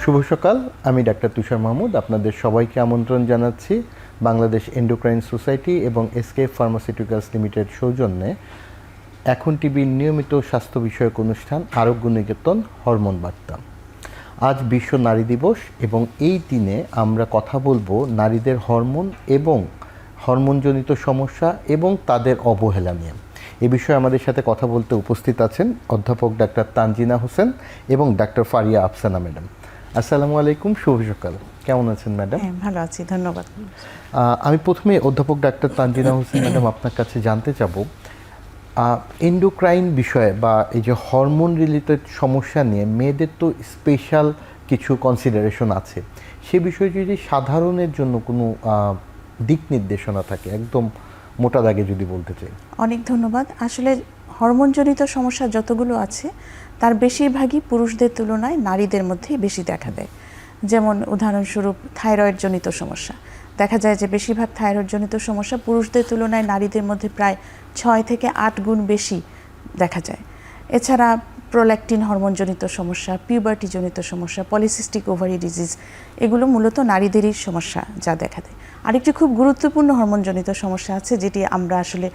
শুভ সকাল। আমি ডাক্তার তুষার মাহমুদ আপনাদের সবাইকে আমন্ত্রণ জানাচ্ছি বাংলাদেশ এন্ডোক্রাইন সোসাইটি এবং এসকেএফ ফার্মাসিউটিক্যালস লিমিটেড সৌজন্যে এখন টিভির নিয়মিত স্বাস্থ্য বিষয়ক অনুষ্ঠান আরোগ্য নিকেতন হরমোন বার্তা। আজ বিশ্ব নারী দিবস এবং এই দিনে আমরা কথা বলবো নারীদের হরমোন এবং হরমোনজনিত সমস্যা এবং তাদের অবহেলা নিয়ে। এ বিষয়ে আমাদের সাথে কথা বলতে উপস্থিত আছেন অধ্যাপক ডাক্তার তানজিনা হোসেন এবং ডাক্তার ফারিয়া আফসানা ম্যাডাম। আসসালামু আলাইকুম, শুভ সকাল। কেমন আছেন ম্যাডাম? ভালো আছি, ধন্যবাদ। আমি প্রথমে অধ্যাপক ডাক্তার তানজিনা হোসেন ম্যাডাম আপনার কাছে জানতে চাব এন্ডোক্রাইন বিষয়ে বা এই যে হরমোন রিলেটেড সমস্যা নিয়ে মেয়েদের তো স্পেশাল কিছু কনসিডারেশন আছে, সে বিষয়ে যদি সাধারণের জন্য কোনো দিক নির্দেশনা থাকে একদম মোটা দাগে যদি বলতে চাই। অনেক ধন্যবাদ। আসলে হরমোনজনিত সমস্যা যতগুলো আছে তার বেশিরভাগই পুরুষদের তুলনায় নারীদের মধ্যেই বেশি দেখা দেয়। যেমন উদাহরণস্বরূপ থাইরয়েডজনিত সমস্যা দেখা যায় যে বেশিরভাগ থাইরয়েডজনিত সমস্যা পুরুষদের তুলনায় নারীদের মধ্যে প্রায় 6 থেকে 8 গুণ বেশি দেখা যায়। এছাড়া প্রোল্যাকটিন হরমোনজনিত সমস্যা, পিউবার্টিজনিত সমস্যা, পলিসিস্টিক ওভারি ডিজিজ, এগুলো মূলত নারীদেরই সমস্যা যা দেখা দেয়। আরেকটি খুব গুরুত্বপূর্ণ হরমোনজনিত সমস্যা আছে যেটি আমরা আসলে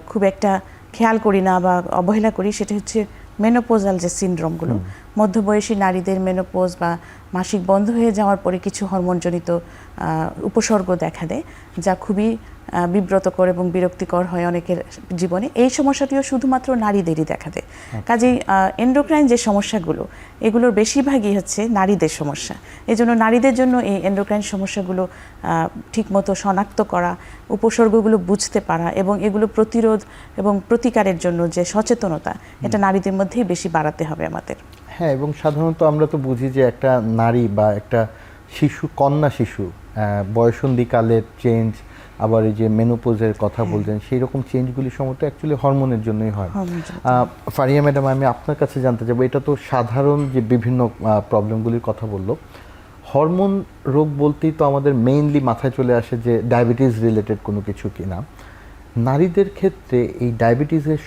খুব একটা খেয়াল করি না বা অবহেলা করি, সেটা হচ্ছে মেনোপোজাল যে সিনড্রোমগুলো। মধ্যবয়সী নারীদের মেনোপোজ বা মাসিক বন্ধ হয়ে যাওয়ার পরে কিছু হরমোনজনিত উপসর্গ দেখা দেয় যা খুবই বিব্রতকর এবং বিরক্তিকর হয় অনেকের জীবনে। এই সমস্যাটিও শুধুমাত্র নারীদেরই দেখা দেয়। কাজেই এন্ডোক্রাইন যে সমস্যাগুলো এগুলোর বেশিরভাগই হচ্ছে নারীদের সমস্যা। এজন্য নারীদের জন্য এই এন্ডোক্রাইন সমস্যাগুলো ঠিকমতো শনাক্ত করা, উপসর্গগুলো বুঝতে পারা এবং এগুলো প্রতিরোধ এবং প্রতিকারের জন্য যে সচেতনতা, এটা নারীদের মধ্যেই বেশি বাড়াতে হবে আমাদের। হ্যাঁ, এবং সাধারণত আমরা তো বুঝি যে একটা নারী বা একটা শিশু, কন্যা শিশু বয়সন্ধিকালের চেঞ্জ, আবার এই যে মেনোপোজের কথা বলছেন, সেই রকম চেঞ্জগুলি সমস্ত অ্যাকচুয়ালি হরমোনের জন্যই হয়। ফারিয়া ম্যাডাম, আমি আপনার কাছে জানতে চাইবো, এটা তো সাধারণ যে বিভিন্ন প্রবলেমগুলির কথা বললো, হরমোন রোগ বলতেই তো আমাদের মেইনলি মাথায় চলে আসে যে ডায়াবেটিস রিলেটেড কোনো কিছু কিনা। নারীদের ক্ষেত্রে এই ডায়াবেটিসের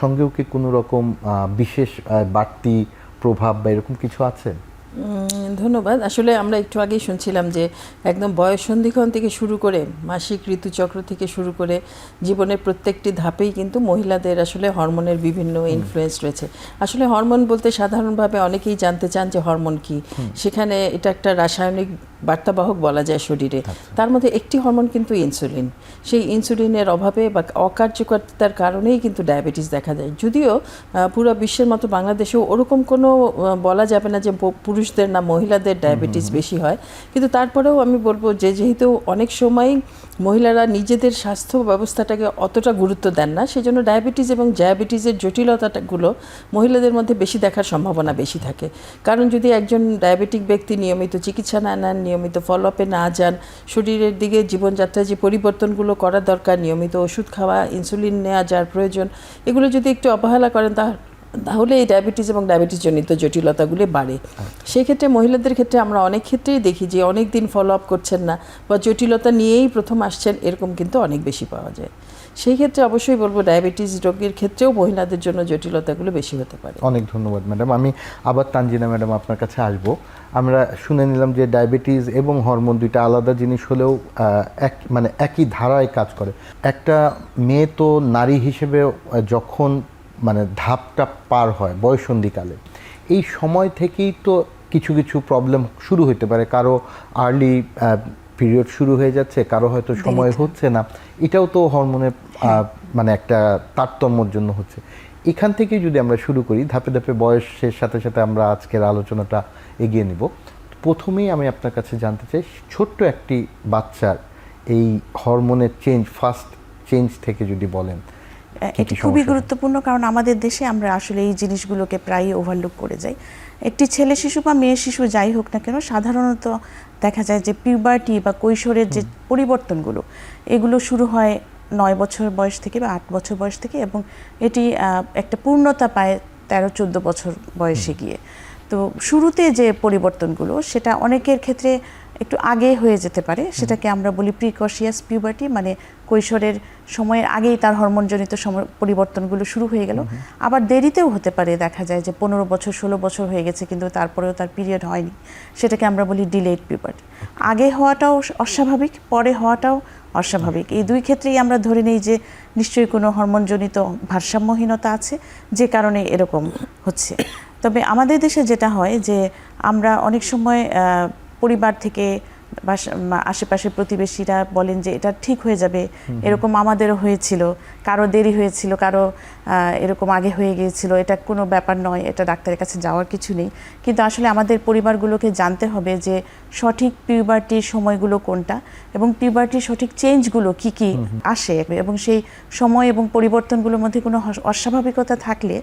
সঙ্গেও কি কোনো রকম বিশেষ বাড়তি প্রভাব বা এরকম কিছু আছে? ধন্যবাদ। আসলে আমরা একটু আগেই শুনছিলাম যে একদম বয়ঃসন্ধিক্ষণ থেকে শুরু করে মাসিক ঋতুচক্র থেকে শুরু করে জীবনের প্রত্যেকটি ধাপেই কিন্তু মহিলাদের আসলে হরমোনের বিভিন্ন ইনফ্লুয়েন্স রয়েছে। আসলে হরমোন বলতে সাধারণভাবে অনেকেই জানতে চান যে হরমোন কি। সেখানে এটা একটা রাসায়নিক বার্তাবাহক বলা যায় শরীরে। তার মধ্যে একটি হরমোন কিন্তু ইনসুলিন। সেই ইনসুলিনের অভাবে বা অকার্যকরিতার কারণেই কিন্তু ডায়াবেটিস দেখা যায়। যদিও পুরো বিশ্বের মতো বাংলাদেশেও ওরকম কোনো বলা যাবে না যে পুরুষদের না মহিলাদের ডায়াবেটিস বেশি হয়, কিন্তু তারপরেও আমি বলবো যে যেহেতু অনেক সময়ই মহিলারা নিজেদের স্বাস্থ্য ব্যবস্থাটাকে অতটা গুরুত্ব দেন না, সেই জন্য ডায়াবেটিস এবং ডায়াবেটিসের জটিলতাগুলো মহিলাদের মধ্যে বেশি দেখার সম্ভাবনা বেশি থাকে। কারণ যদি একজন ডায়াবেটিক ব্যক্তি নিয়মিত চিকিৎসা না নেন, নিয়মিত ফলো আপে না যান, শরীরের দিকে জীবনযাত্রায় যে পরিবর্তনগুলো করা দরকার, নিয়মিত ওষুধ খাওয়া, ইনসুলিন নেওয়া যার প্রয়োজন, এগুলো যদি একটু অবহেলা করেন তাহলে এই ডায়াবেটিস এবং ডায়াবেটিসজনিত জটিলতাগুলি বাড়ে। সেই ক্ষেত্রে মহিলাদের ক্ষেত্রে আমরা অনেক ক্ষেত্রেই দেখি যে অনেক দিন ফলো আপ করছেন না বা জটিলতা নিয়েই প্রথম আসছেন, এরকম কিন্তু অনেক বেশি পাওয়া যায়। সেই ক্ষেত্রে অবশ্যই বলবো ডায়াবেটিস রোগের ক্ষেত্রেও মহিলাদের জন্য জটিলতাগুলো বেশি হতে পারে। অনেক ধন্যবাদ ম্যাডাম। আমি আবার তানজিনা ম্যাডাম আপনার কাছে আসব। আমরা শুনে নিলাম যে ডায়াবেটিস এবং হরমোন দুইটা আলাদা জিনিস হলেও একই ধারায় কাজ করে। একটা মেয়ে তো নারী হিসেবে যখন ধাপটা পার হয় বয়ঃসন্ধিকালে, এই সময় থেকেই তো কিছু কিছু প্রবলেম শুরু হতে পারে। কারো আর্লি পিরিয়ড শুরু হয়ে যাচ্ছে, কারো হয়তো সময় হচ্ছে না। এটাও তো হরমোনের একটা তারতম্যর জন্য হচ্ছে। এখান থেকে যদি আমরা শুরু করি, ধাপে ধাপে বয়সের সাথে সাথে আমরা আজকের আলোচনাটা এগিয়ে নিব। প্রথমেই আমি আপনার কাছে জানতে চাই, ছোট্ট একটি বাচ্চার এই হরমোনের ফার্স্ট চেঞ্জ থেকে যদি বলেন। এটি খুবই গুরুত্বপূর্ণ, কারণ আমাদের দেশে আমরা আসলে এই জিনিসগুলোকে প্রায়ই ওভারলুক করে যাই। একটি ছেলে শিশু বা মেয়ে শিশু যাই হোক না কেন, সাধারণত দেখা যায় যে পিউবার্টি বা কৈশোরের যে পরিবর্তনগুলো, এগুলো শুরু হয় 9 বছর বয়স থেকে বা 8 বছর বয়স থেকে, এবং এটি একটা পূর্ণতা পায় 13-14 বছর বয়সে গিয়ে। তো শুরুতে যে পরিবর্তনগুলো, সেটা অনেকের ক্ষেত্রে একটু আগে হয়ে যেতে পারে, সেটাকে আমরা বলি প্রিকশিয়াস পিউবার্টি, মানে কৈশোরের সময়ের আগেই তার হরমোনজনিত পরিবর্তনগুলো শুরু হয়ে গেল। আবার দেরিতেও হতে পারে, দেখা যায় যে 15 বছর 16 বছর হয়ে গেছে কিন্তু তারপরেও তার পিরিয়ড হয়নি, সেটাকে আমরা বলি ডিলেড পিউবার্টি। আগে হওয়াটাও অস্বাভাবিক, পরে হওয়াটাও অস্বাভাবিক, এই দুই ক্ষেত্রেই আমরা ধরে নিই যে নিশ্চয়ই কোনো হরমোনজনিত ভারসাম্যহীনতা আছে যে কারণে এরকম হচ্ছে। তবে আমাদের দেশে যেটা হয় যে আমরা অনেক সময় পরিবার থেকে বা আশেপাশের প্রতিবেশীরা বলেন যে এটা ঠিক হয়ে যাবে, এরকম আমাদেরও হয়েছিল, কারো দেরি হয়েছিল, কারো এরকম আগে হয়ে গিয়েছিল, এটা কোনো ব্যাপার নয়, এটা ডাক্তারের কাছে যাওয়ার কিছু নেই। কিন্তু আসলে আমাদের পরিবারগুলোকে জানতে হবে যে সঠিক পিউবার্টির সময়গুলো কোনটা এবং পিউবার্টির সঠিক চেঞ্জগুলো কি কি আসে, এবং সেই সময় এবং পরিবর্তনগুলোর মধ্যে কোনো অস্বাভাবিকতা থাকলে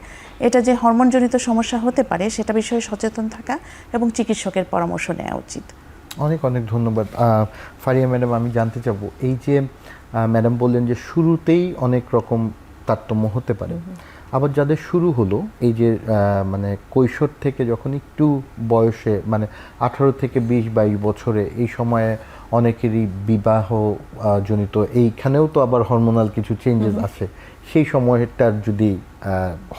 এটা যে হরমোনজনিত সমস্যা হতে পারে সেটা বিষয়ে সচেতন থাকা এবং চিকিৎসকের পরামর্শ নেওয়া উচিত। অনেক অনেক ধন্যবাদ ফারিয়া ম্যাডাম। আমি জানতে চাবো, এই যে ম্যাডাম বললেন যে শুরুতেই অনেক রকম তারতম্য হতে পারে, আবার যাদের শুরু হলো এই যে মানে কৈশোর থেকে যখন একটু বয়সে মানে 18 থেকে 20-22 বছরে, এই সময়ে অনেকেরই বিবাহ জনিত এইখানেও তো আবার হরমোনাল কিছু চেঞ্জেস আসে, সেই সময়টার যদি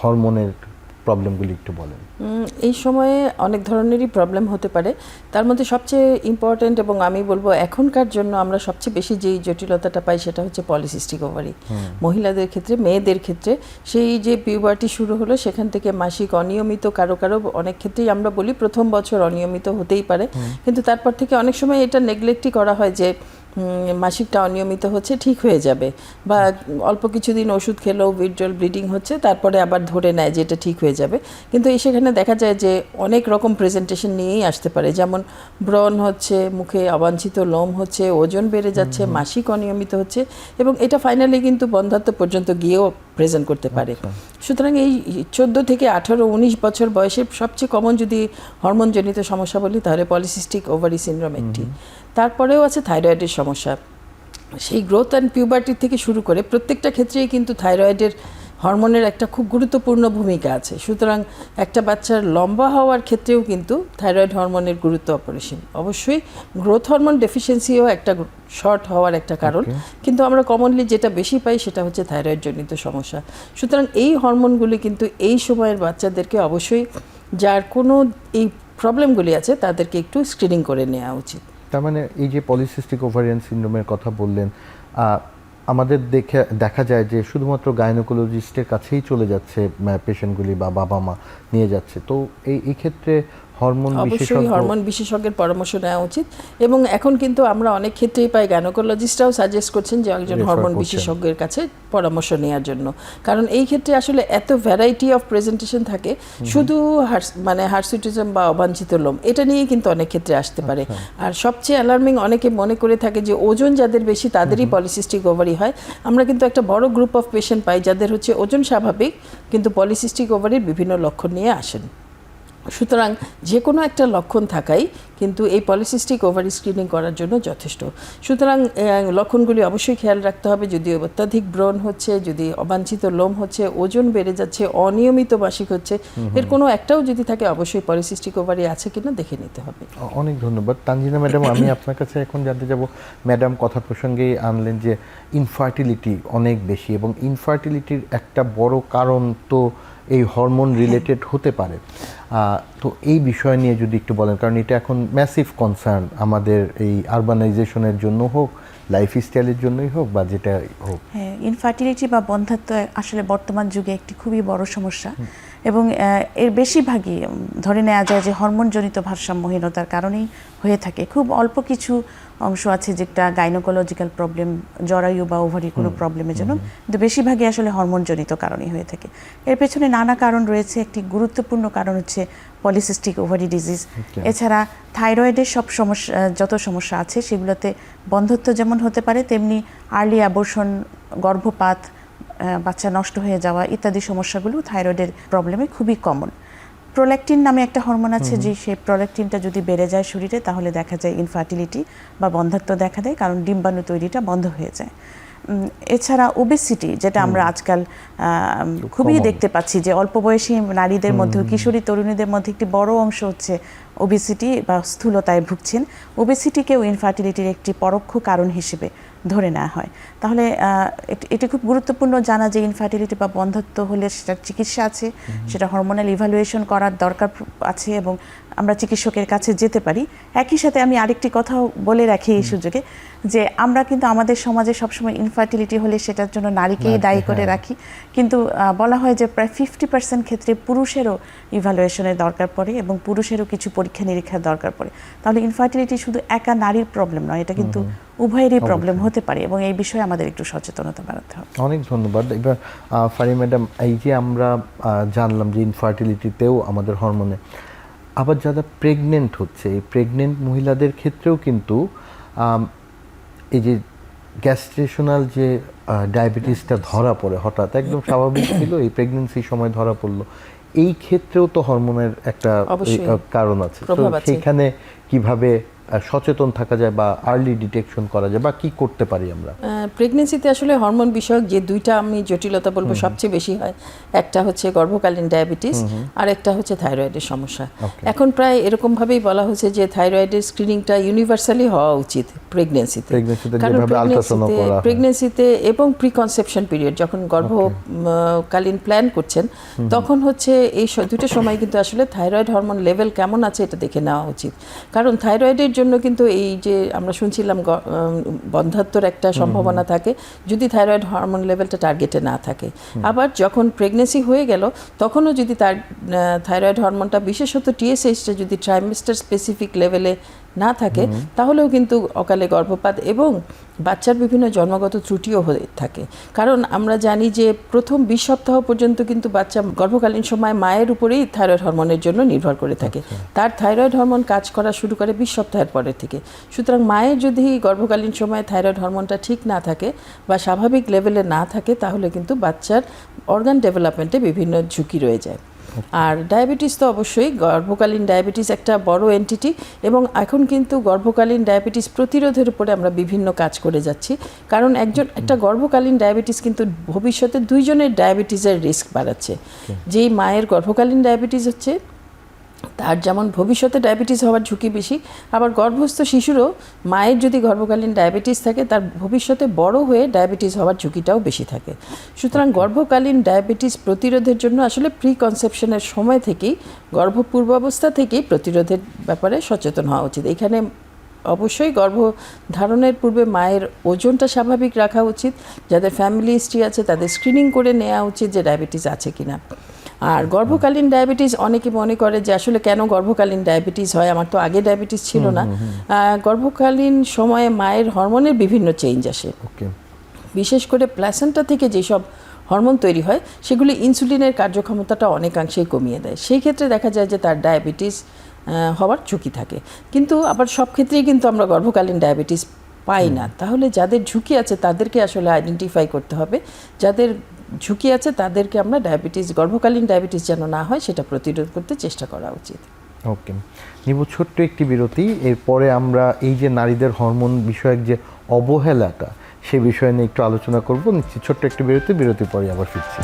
হরমোনের প্রবলেমগুলি একটু বলেন। এই সময়ে অনেক ধরনেরই প্রবলেম হতে পারে, তার মধ্যে সবচেয়ে ইম্পর্ট্যান্ট এবং আমি বলবো এখনকার জন্য আমরা সবচেয়ে বেশি যেই জটিলতাটা পাই সেটা হচ্ছে পলিসিস্টিক ওভারি। মহিলাদের ক্ষেত্রে, মেয়েদের ক্ষেত্রে সেই যে পিউবার্টি শুরু হলো সেখান থেকে মাসিক অনিয়মিত, কারো কারো অনেক ক্ষেত্রেই আমরা বলি প্রথম বছর অনিয়মিত হতেই পারে, কিন্তু তারপর থেকে অনেক সময় এটা নেগলেক্টই করা হয় যে মাসিকটা অনিয়মিত হচ্ছে, ঠিক হয়ে যাবে, বা অল্প কিছুদিন ওষুধ খেলেও উইথড্রল ব্লিডিং হচ্ছে, তারপরে আবার ধরে নেয় যে এটা ঠিক হয়ে যাবে। কিন্তু সেখানে দেখা যায় যে অনেক রকম প্রেজেন্টেশন নিয়েই আসতে পারে, যেমন ব্রণ হচ্ছে, মুখে অবাঞ্ছিত লোম হচ্ছে, ওজন বেড়ে যাচ্ছে, মাসিক অনিয়মিত হচ্ছে, এবং এটা ফাইনালি কিন্তু বন্ধ্যাত্ব পর্যন্ত গিয়েও প্রেজেন্ট করতে পারে। সুতরাং এই 14 থেকে 18-19 বছর বয়সে সবচেয়ে কমন যদি হরমোনজনিত সমস্যা বলি তাহলে পলিসিস্টিক ওভারি সিনড্রোম একটি। তারপরেও আছে থাইরয়েডের সমস্যা। সেই গ্রোথ অ্যান্ড পিউবার্টির থেকে শুরু করে প্রত্যেকটা ক্ষেত্রেই কিন্তু থাইরয়েডের হরমোনের একটা খুব গুরুত্বপূর্ণ ভূমিকা আছে। সুতরাং একটা বাচ্চার লম্বা হওয়ার ক্ষেত্রেও কিন্তু থাইরয়েড হরমোনের গুরুত্ব অপরিসীম। অবশ্যই গ্রোথ হরমোন ডেফিসিয়েন্সিও একটা শর্ট হওয়ার একটা কারণ, কিন্তু আমরা কমনলি যেটা বেশি পাই সেটা হচ্ছে থাইরয়েড জনিত সমস্যা। সুতরাং এই হরমোনগুলি কিন্তু এই সময়ের বাচ্চাদেরকে অবশ্যই, যার কোনো এই প্রবলেমগুলি আছে তাদেরকে একটু স্ক্রিনিং করে নেওয়া উচিত। তার মানে এই যে পলিসিস্টিক ওভারিয়ান সিনড্রোমের কথা বললেন, আমাদের দেখা যায় যে শুধুমাত্র গাইনোকোলজিস্টের কাছেই চলে যাচ্ছে পেশেন্টগুলি বা বাবা মা নিয়ে যাচ্ছে, তো এই ক্ষেত্রে অবশ্যই হরমোন বিশেষজ্ঞের পরামর্শ নেওয়া উচিত। এবং এখন কিন্তু আমরা অনেক ক্ষেত্রেই পাই গাইনোকোলজিস্টরাও সাজেস্ট করছেন যে একজন হরমোন বিশেষজ্ঞের কাছে পরামর্শ নেওয়ার জন্য, কারণ এই ক্ষেত্রে আসলে এত ভ্যারাইটি অফ প্রেজেন্টেশন থাকে, শুধু মানে হার্সুটিজম বা অবাঞ্ছিত লোম এটা নিয়ে কিন্তু অনেক ক্ষেত্রে আসতে পারে। আর সবচেয়ে অ্যালার্মিং, অনেকে মনে করে থাকে যে ওজন যাদের বেশি তাদেরই পলিসিস্টিক ওভারি হয়। আমরা কিন্তু একটা বড় গ্রুপ অফ পেশেন্ট পাই যাদের হচ্ছে ওজন স্বাভাবিক কিন্তু পলিসিস্টিক ওভারির বিভিন্ন লক্ষণ নিয়ে আসেন। সুতরাং যে কোনো একটা লক্ষণ থাকাই কিন্তু এই পলিসিস্টিক ওভারি স্ক্রিনিং করার জন্য যথেষ্ট। সুতরাং লক্ষণগুলি অবশ্যই খেয়াল রাখতে হবে, যদি অত্যাধিক ব্রণ হচ্ছে, যদি অবাঞ্ছিত লোম হচ্ছে, ওজন বেড়ে যাচ্ছে, অনিয়মিত মাসিক হচ্ছে, এর কোনো একটাও যদি থাকে অবশ্যই পলিসিস্টিক ওভারি আছে কিনা দেখে নিতে হবে। অনেক ধন্যবাদ তানজিনা ম্যাডাম। আমি আপনার কাছে এখন জানতে যাব, ম্যাডাম কথা প্রসঙ্গেই আনলেন যে ইনফার্টিলিটি অনেক বেশি, এবং ইনফার্টিলিটির একটা বড় কারণ তো এই হরমোন রিলেটেড হতে পারে, তো এই বিষয় নিয়ে যদি একটু বলেন, কারণ এটা এখন ম্যাসিভ কনসার্ন আমাদের এই আরবানাইজেশনের জন্য হোক, লাইফস্টাইলের জন্যই হোক বা যেটা হোক। হ্যাঁ, ইনফার্টিলিটি বা বন্ধ্যাত্ব আসলে বর্তমান যুগে একটি খুবই বড় সমস্যা, এবং এর বেশিরভাগই ধরে নেওয়া যায় যে হরমোনজনিত ভারসাম্যহীনতার কারণেই হয়ে থাকে। খুব অল্প কিছু অংশ আছে যেটা গাইনোকোলজিক্যাল প্রবলেম, জরায়ু বা ওভারি কোনো প্রবলেমের জন্য, কিন্তু বেশিরভাগই আসলে হরমোনজনিত কারণেই হয়ে থাকে। এর পেছনে নানা কারণ রয়েছে। একটি গুরুত্বপূর্ণ কারণ হচ্ছে পলিসিস্টিক ওভারি ডিজিজ। এছাড়া থাইরয়েডের সব সমস্যা, যত সমস্যা আছে সেগুলোতে বন্ধ্যত্ব যেমন হতে পারে, তেমনি আর্লি অ্যাবর্শন, গর্ভপাত, বাচ্চা নষ্ট হয়ে যাওয়া ইত্যাদি সমস্যাগুলো থাইরয়েডের প্রবলেমে খুবই কমন। প্রোল্যাকটিন নামে একটা হরমোন আছে, যে সেই প্রোল্যাকটিনটা যদি বেড়ে যায় শরীরে তাহলে দেখা যায় ইনফার্টিলিটি বা বন্ধ্যাত্ব দেখা দেয়, কারণ ডিম্বাণু তৈরিটা বন্ধ হয়ে যায়। এছাড়া ওবেসিটি, যেটা আমরা আজকাল খুবই দেখতে পাচ্ছি যে অল্প বয়সী নারীদের মধ্যে, কিশোরী তরুণীদের মধ্যে একটি বড় অংশ হচ্ছে ওবেসিটি বা স্থূলতায় ভুগছেন। ওবেসিটিকেও ইনফার্টিলিটির একটি পরোক্ষ কারণ হিসেবে ধরে নেওয়া হয়। তাহলে এটি খুব গুরুত্বপূর্ণ জানা যে ইনফার্টিলিটি বা বন্ধ্যত্ব হলে সেটার চিকিৎসা আছে, সেটা হরমোনাল ইভ্যালুয়েশন করার দরকার আছে এবং আমরা চিকিৎসকের কাছে যেতে পারি। একই সাথে আমি আরেকটি কথাও বলে রাখি এই সুযোগে, যে আমরা কিন্তু আমাদের সমাজে সবসময় ইনফার্টিলিটি হলে সেটার জন্য নারীকেই দায়ী করে রাখি, কিন্তু বলা হয় যে প্রায় 50% ক্ষেত্রে পুরুষেরও ইভ্যালুয়েশনের দরকার পড়ে এবং পুরুষেরও কিছু পরীক্ষা নিরীক্ষার দরকার পড়ে। তাহলে ইনফার্টিলিটি শুধু একা নারীর প্রবলেম নয়, এটা কিন্তু উভয়েরই প্রবলেম হতে পারে এবং এই বিষয়ে আমাদের একটু সচেতনতা বাড়াতে হবে। অনেক ধন্যবাদ। এবার ফারি ম্যাডাম, এই যে আমরা জানলাম যে ইনফার্টিলিটিতেও আমাদের হরমোনে, আবার যারা প্রেগনেন্ট হচ্ছে, এই প্রেগনেন্ট মহিলাদের ক্ষেত্রেও কিন্তু এই যে গ্যাস্ট্রেশনাল যে ডায়াবেটিসটা ধরা পড়ে হঠাৎ, একদম স্বাভাবিক ছিল, এই প্রেগনেন্সির সময় ধরা পড়লো, এই ক্ষেত্রেও তো হরমোনের একটা কারণ আছে। তো সেইখানে কিভাবে সচেতন থাকা যায় বা আর্লি ডিটেকশন করা যায় বা কি করতে পারি আমরা? প্রেগনেন্সিতে আসলে হরমোন বিষয়ক যে দুইটা আমি জটিলতা বলবো সবচেয়ে বেশি হয়, একটা হচ্ছে গর্ভকালীন ডায়াবেটিস আর একটা হচ্ছে থাইরয়েডের সমস্যা। এখন প্রায় এরকম ভাবেই বলা হচ্ছে যে থাইরয়েডের স্ক্রিনিংটা ইউনিভার্সালি হওয়া উচিত প্রেগনেন্সিতে, কারণ প্রেগনেন্সিতে এবং প্রিকনসেপশন পিরিয়ড, যখন গর্ভকালীন প্ল্যান করছেন তখন হচ্ছে এই দুটো সময় কিন্তু আসলে থাইরয়েড হরমোন লেভেল কেমন আছে এটা দেখে নেওয়া উচিত। কারণ থাইরয়েডের জন্য কিন্তু এই যে আমরা শুনছিলাম বন্ধ্যাত্বর একটা সম্ভাবনা থাকে যদি থাইরয়েড হরমোন লেভেলটা টার্গেটে না থাকে। আবার যখন প্রেগনেন্সি হয়ে গেল তখনও যদি তার থাইরয়েড হরমোনটা, বিশেষত টিএসএইচটা যদি ট্রাইমেস্টার স্পেসিফিক লেভেলে না থাকে, তাহলেও কিন্তু অকালে গর্ভপাত এবং বাচ্চার বিভিন্ন জন্মগত ত্রুটিও হয়ে থাকে। কারণ আমরা জানি যে প্রথম 20 সপ্তাহ পর্যন্ত কিন্তু বাচ্চা গর্ভকালীন সময় মায়ের উপরেই থাইরয়েড হরমোনের জন্য নির্ভর করে থাকে। তার থাইরয়েড হরমোন কাজ করা শুরু করে 20 সপ্তাহের পরের থেকে। সুতরাং মায়ের যদি গর্ভকালীন সময়ে থাইরয়েড হরমোনটা ঠিক না থাকে বা স্বাভাবিক লেভেলে না থাকে, তাহলে কিন্তু বাচ্চার অর্গান ডেভেলপমেন্টে বিভিন্ন ঝুঁকি রয়ে যায়। আর ডায়াবেটিস তো অবশ্যই, গর্ভকালীন ডায়াবেটিস একটা বড় এন্টিটি এবং এখন কিন্তু গর্ভকালীন ডায়াবেটিস প্রতিরোধের উপরে আমরা বিভিন্ন কাজ করে যাচ্ছি। কারণ একটা গর্ভকালীন ডায়াবেটিস কিন্তু ভবিষ্যতে দুইজনের ডায়াবেটিসের রিস্ক বাড়াচ্ছে। যেই মায়ের গর্ভকালীন ডায়াবেটিস হচ্ছে তার যেমন ভবিষ্যতে ডায়াবেটিস হওয়ার ঝুঁকি বেশি, আবার গর্ভস্থ শিশুরও মায়ের যদি গর্ভকালীন ডায়াবেটিস থাকে তার ভবিষ্যতে বড় হয়ে ডায়াবেটিস হওয়ার ঝুঁকিটাও বেশি থাকে। সুতরাং গর্ভকালীন ডায়াবেটিস প্রতিরোধের জন্য আসলে প্রি কনসেপশনের সময় থেকেই, গর্ভপূর্বাবস্থা থেকেই প্রতিরোধের ব্যাপারে সচেতন হওয়া উচিত। এখানে অবশ্যই গর্ভধারণের পূর্বে মায়ের ওজনটা স্বাভাবিক রাখা উচিত, যাদের ফ্যামিলি হিস্ট্রি আছে তাদের স্ক্রিনিং করে নেওয়া উচিত যে ডায়াবেটিস আছে কিনা। আর গর্ভকালীন ডায়াবেটিস অনেকে মনে করে যে আসলে কেন গর্ভকালীন ডায়াবেটিস হয়, আমার তো আগে ডায়াবেটিস ছিল না। গর্ভকালীন সময়ে মায়ের হরমোনের বিভিন্ন চেঞ্জ আসে, বিশেষ করে প্ল্যাসেন্টা থেকে যেসব হরমোন তৈরি হয় সেগুলি ইনসুলিনের কার্যক্ষমতাটা অনেকাংশেই কমিয়ে দেয়। সেই ক্ষেত্রে দেখা যায় যে তার ডায়াবেটিস হওয়ার ঝুঁকি থাকে। কিন্তু আবার সব ক্ষেত্রেই কিন্তু আমরা গর্ভকালীন ডায়াবেটিস পাই না। তাহলে যাদের ঝুঁকি আছে তাদেরকে আসলে আইডেন্টিফাই করতে হবে, যাদের ঝুঁকি আছে তাদেরকে আমরা গর্ভকালীন ডায়াবেটিস যেন না হয় সেটা প্রতিরোধ করতে চেষ্টা করা উচিত। ওকে, নিব ছোট্ট একটি বিরতি। এরপরে আমরা এই যে নারীদের হরমোন বিষয়ক যে অবহেলাটা, সে বিষয় নিয়ে একটু আলোচনা করব। নিশ্চিত ছোট্ট একটি বিরতির পরে আবার ফিরছি।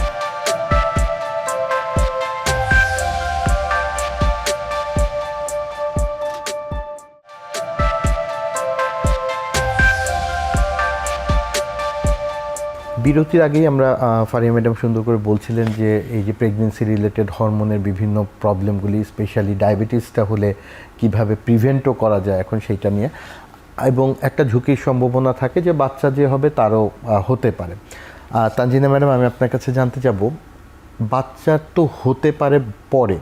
বিরতির আগেই আমরা ফারিয়া ম্যাডাম সুন্দর করে বলছিলেন যে এই যে প্রেগনেন্সি রিলেটেড হরমোনের বিভিন্ন প্রবলেমগুলি, স্পেশালি ডায়াবেটিসটা হলে কিভাবে প্রিভেন্টও করা যায় এখন সেইটা নিয়ে, এবং একটা ঝুঁকির সম্ভাবনা থাকে যে বাচ্চা যে হবে তারও হতে পারে। তানজিনা ম্যাডাম, আমি আপনার কাছে জানতে যাব, বাচ্চা তো হতে পারে পরে,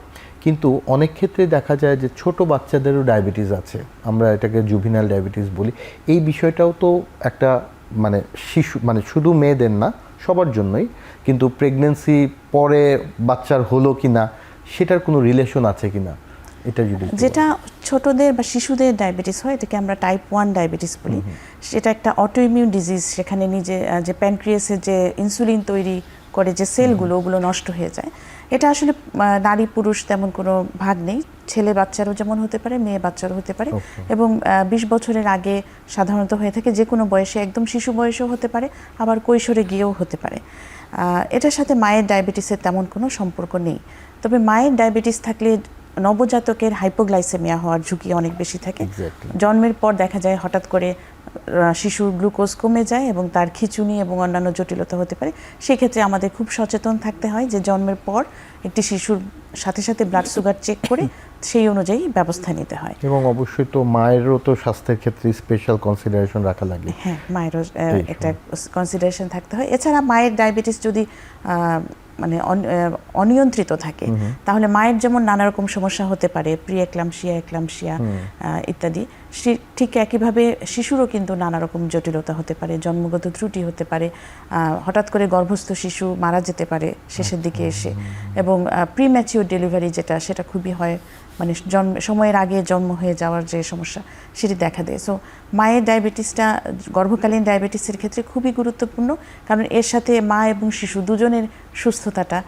কিন্তু অনেক ক্ষেত্রে দেখা যায় যে ছোট বাচ্চাদেরও ডায়াবেটিস আছে, আমরা এটাকে জুভিনাইল ডায়াবেটিস বলি। এই বিষয়টাও তো একটা শুধু মেয়েদের না, সবার জন্যই, কিন্তু প্রেগনেন্সি পরে বাচ্চার হলো কিনা সেটার কোনো রিলেশন আছে কিনা, এটা যদি যেটা ছোটদের বা শিশুদের ডায়াবেটিস হয় এটাকে আমরা টাইপ 1 ডায়াবেটিস বলি। সেটা একটা অটোইমিউন ডিজিজ, সেখানে যে প্যানক্রিয়াসের যে ইনসুলিন তৈরি করে যে সেলগুলো ওগুলো নষ্ট হয়ে যায়। এটা আসলে নারী পুরুষ তেমন কোনো ভাগ নেই, ছেলে বাচ্চারও যেমন হতে পারে, মেয়ে বাচ্চারও হতে পারে। এবং 20 বছরের আগে সাধারণত হয়ে থাকে, যে কোনো বয়সে, একদম শিশু বয়সেও হতে পারে, আবার কৈশোরে গিয়েও হতে পারে। এটার সাথে মায়ের ডায়াবেটিসের তেমন কোনো সম্পর্ক নেই। তবে মায়ের ডায়াবেটিস থাকলে নবজাতকের হাইপোগ্লাইসেমিয়া হওয়ার ঝুঁকি অনেক বেশি থাকে। জন্মের পর দেখা যায় হঠাৎ করে শিশুর গ্লুকোজ কমে যায় এবং তার খিঁচুনি এবং অন্যান্য জটিলতা হতে পারে। সেক্ষেত্রে আমাদের খুব সচেতন থাকতে হয় যে জন্মের পর একটি শিশুর সাথে সাথে ব্লাড সুগার চেক করে সেই অনুযায়ী ব্যবস্থা নিতে হয়। এবং অবশ্যই তো মায়েরও তো স্বাস্থ্যের ক্ষেত্রে স্পেশাল কনসিডারেশন রাখা লাগে। হ্যাঁ, মায়েরও একটা কনসিডারেশন থাকতে হয়। এছাড়া মায়ের ডায়াবেটিস যদি মানে অনিয়ন্ত্রিত থাকে তাহলে মায়ের যেমন নানা রকম সমস্যা হতে পারে, প্রিএক্লাম্পসিয়া, এক্লাম্পসিয়া ইত্যাদি, ঠিক একইভাবে শিশুরও কিন্তু নানা রকম জটিলতা হতে পারে, জন্মগত ত্রুটি হতে পারে, হঠাৎ করে গর্ভস্থ শিশু মারা যেতে পারে শেষের দিকে এসে, এবং প্রিম্যাচিওর ডেলিভারি যেটা, সেটা খুবই হয়, মানে সময়ের আগে জন্ম হয়ে যাওয়ার যে সমস্যা সেটি দেখা দেয়। সো মায়ের ডায়াবেটিসটা গর্ভকালীন ডায়াবেটিসের ক্ষেত্রে খুবই গুরুত্বপূর্ণ, কারণ এর সাথে মা এবং শিশু দুজনের সুস্থতাটা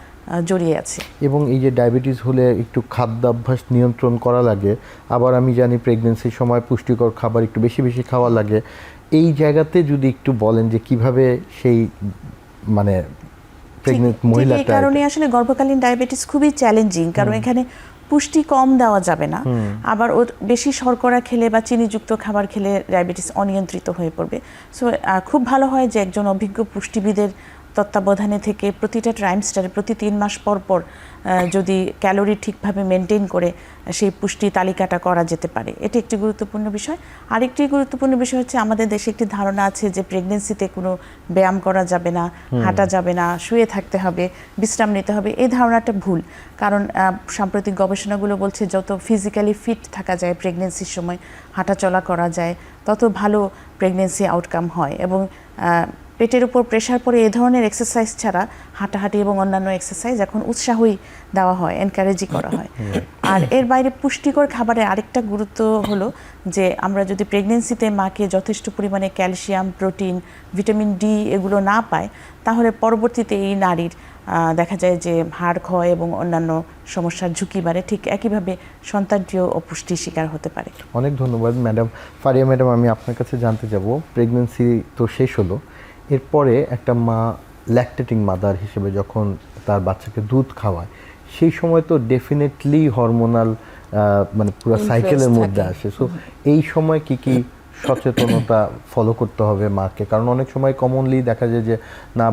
জড়িয়ে আছে। এবং এই যে ডায়াবেটিস হলে একটু খাদ্যাভ্যাস নিয়ন্ত্রণ করা লাগে, আবার আমি জানি প্রেগনেন্সির সময় পুষ্টিকর খাবার একটু বেশি বেশি খাওয়া লাগে। এই জায়গাতে যদি একটু বলেন যে কিভাবে সেই মানে প্রেগনেন্ট মহিলাটা, এই কারণে আসলে গর্ভকালীন ডায়াবেটিস খুবই চ্যালেঞ্জিং, কারণ এখানে পুষ্টি কম দেওয়া যাবে না, আবার ওর বেশি শর্করা খেলে বা চিনিযুক্ত খাবার খেলে ডায়াবেটিস অনিয়ন্ত্রিত হয়ে পড়বে। সো খুব ভালো হয় যে একজন অভিজ্ঞ পুষ্টিবিদের তত্ত্বাবধানে থেকে প্রতিটা ট্রাইমস্টারে প্রতি 3 মাস পর পর যদি ক্যালোরি ঠিকভাবে মেনটেন করে সেই পুষ্টি তালিকাটা করা যেতে পারে, এটি একটি গুরুত্বপূর্ণ বিষয়। আরেকটি গুরুত্বপূর্ণ বিষয় হচ্ছে আমাদের দেশে একটি ধারণা আছে যে প্রেগনেন্সিতে কোনো ব্যায়াম করা যাবে না, হাঁটা যাবে না, শুয়ে থাকতে হবে, বিশ্রাম নিতে হবে। এই ধারণাটা ভুল, কারণ সাম্প্রতিক গবেষণাগুলো বলছে যত ফিজিক্যালি ফিট থাকা যায় প্রেগনেন্সির সময়, হাঁটাচলা করা যায়, তত ভালো প্রেগনেন্সি আউটকাম হয়। এবং পেটের উপর প্রেশার পড়ে এ ধরনের এক্সারসাইজ ছাড়া হাঁটাহাঁটি এবং অন্যান্য এক্সারসাইজ এখন উৎসাহই দেওয়া হয়, এনকারেজই করা হয়। আর এর বাইরে পুষ্টিকর খাবারের আরেকটা গুরুত্ব হলো যে আমরা যদি প্রেগনেন্সিতে মাকে যথেষ্ট পরিমাণে ক্যালসিয়াম, প্রোটিন, ভিটামিন ডি এগুলো না পায়, তাহলে পরবর্তীতে এই নারীর দেখা যায় যে হাড় ক্ষয় এবং অন্যান্য সমস্যার ঝুঁকি বাড়ে। ঠিক একইভাবে সন্তানটিও অপুষ্টির শিকার হতে পারে। অনেক ধন্যবাদ ম্যাডাম। ফারিয়া ম্যাডাম, আমি আপনার কাছে জানতে যাব, প্রেগনেন্সি তো শেষ হলো, এরপরে একটা মা ল্যাকটেটিং মাদার হিসেবে যখন তার বাচ্চাকে দুধ খাওয়ায়, সেই সময় তো ডেফিনেটলি হরমোনাল মানে পুরো সাইকেলের মধ্যে আসে। সো এই সময় কি কি সচেতনতা ফলো করতে হবে মাকে? কারণ অনেক সময় কমনলি দেখা যায় যে না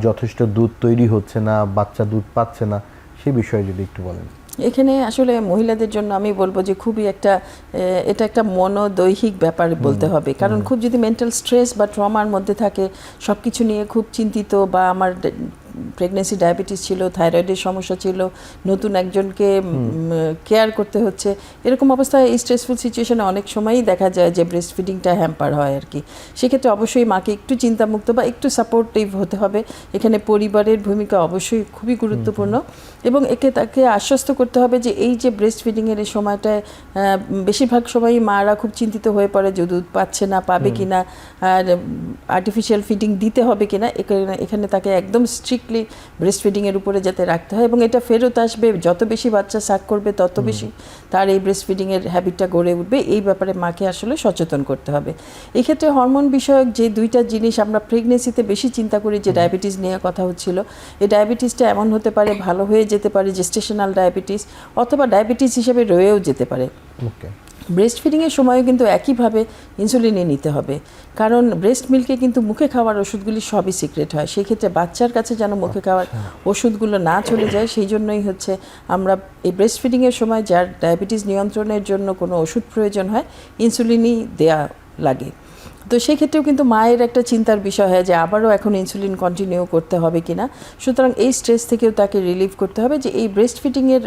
যথেষ্ট দুধ তৈরি হচ্ছে না, বাচ্চা দুধ পাচ্ছে না, সেই বিষয়ে যদি একটু বলেন। এখানে আসলে মহিলাদের জন্য আমি বলবো যে খুবই এটা একটা মনোদৈহিক ব্যাপার বলতে হবে, কারণ খুব যদি মেন্টাল স্ট্রেস বা ট্রমার মধ্যে থাকে, সব কিছু নিয়ে খুব চিন্তিত, বা আমার প্রেগনেন্সি ডায়াবেটিস ছিল, থাইরয়েডের সমস্যা ছিল, নতুন একজনকে কেয়ার করতে হচ্ছে, এরকম অবস্থায় এই স্ট্রেসফুল সিচুয়েশনে অনেক সময়ই দেখা যায় যে ব্রেস্ট ফিডিংটা হ্যাম্পার হয় আর কি। সেক্ষেত্রে অবশ্যই মাকে একটু চিন্তামুক্ত বা একটু সাপোর্টিভ হতে হবে। এখানে পরিবারের ভূমিকা অবশ্যই খুবই গুরুত্বপূর্ণ, এবং তাকে আশ্বস্ত করতে হবে যে এই যে ব্রেস্ট ফিডিংয়ের এই সময়টায় বেশিরভাগ সময়ই মারা খুব চিন্তিত হয়ে পড়ে যে দুধ পাচ্ছে না, পাবে কিনা, আর আর্টিফিশিয়াল ফিডিং দিতে হবে কিনা। এখানে তাকে একদম স্ট্রিক্টলি ব্রেস্ট ফিডিংয়ের উপরে যাতে রাখতে হয়, এবং এটা ফেরত আসবে, যত বেশি বাচ্চা সাক করবে তত বেশি তার এই ব্রেস্ট ফিডিংয়ের হ্যাবিটটা গড়ে উঠবে। এই ব্যাপারে মাকে আসলে সচেতন করতে হবে। এক্ষেত্রে হরমোন বিষয়ক যে দুইটা জিনিস আমরা প্রেগনেন্সিতে বেশি চিন্তা করি, যে ডায়াবেটিস নিয়ে কথা হচ্ছিল, এই ডায়াবেটিসটা এমন হতে পারে ভালো হয়ে যেতে পারে জেস্টেশনাল ডায়াবেটিস, অথবা ডায়াবেটিস হিসেবে রয়েও যেতে পারে। ব্রেস্ট ফিডিংয়ের সময়ও কিন্তু একইভাবে ইনসুলিনই নিতে হবে, কারণ ব্রেস্ট মিল্কে কিন্তু মুখে খাওয়ার ওষুধগুলি সবই সিক্রেট হয়। সেই ক্ষেত্রে বাচ্চার কাছে যেন মুখে খাওয়ার ওষুধগুলো না চলে যায়, সেই জন্যই হচ্ছে আমরা এই ব্রেস্ট ফিডিংয়ের সময় যার ডায়াবেটিস নিয়ন্ত্রণের জন্য কোনো ওষুধ প্রয়োজন হয়, ইনসুলিনই দেয়া লাগে। তো সেই ক্ষেত্রেও কিন্তু মায়ের একটা চিন্তার বিষয় হয় যে আবারও এখন ইনসুলিন কন্টিনিউ করতে হবে কিনা। সুতরাং এই স্ট্রেস থেকেও তাকে রিলিভ করতে হবে যে এই ব্রেস্ট ফিডিংয়ের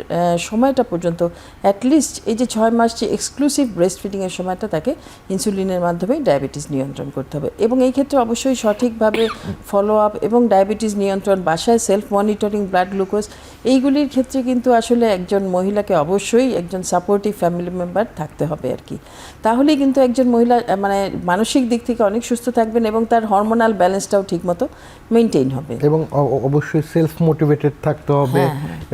সময়টা পর্যন্ত অ্যাটলিস্ট এই যে 6 মাস যে এক্সক্লুসিভ ব্রেস্ট ফিডিংয়ের সময়টা তাকে ইনসুলিনের মাধ্যমে ডায়াবেটিস নিয়ন্ত্রণ করতে হবে। এবং এই ক্ষেত্রে অবশ্যই সঠিকভাবে ফলো আপ এবং ডায়াবেটিস নিয়ন্ত্রণ, বাসায় সেলফ মনিটরিং, ব্লাড গ্লুকোজ, এইগুলির ক্ষেত্রে কিন্তু আসলে একজন মহিলাকে অবশ্যই একজন সাপোর্টিভ ফ্যামিলি মেম্বার থাকতে হবে আর কি। তাহলেই কিন্তু একজন মহিলা মানে মানসিক দিক দিক থেকে অনেক সুস্থ থাকবেন এবং তার হরমোনাল ব্যালেন্সটাও ঠিকমতো মেনটেন হবে। এবং অবশ্যই সেলফ মোটিভেটেড থাকতে হবে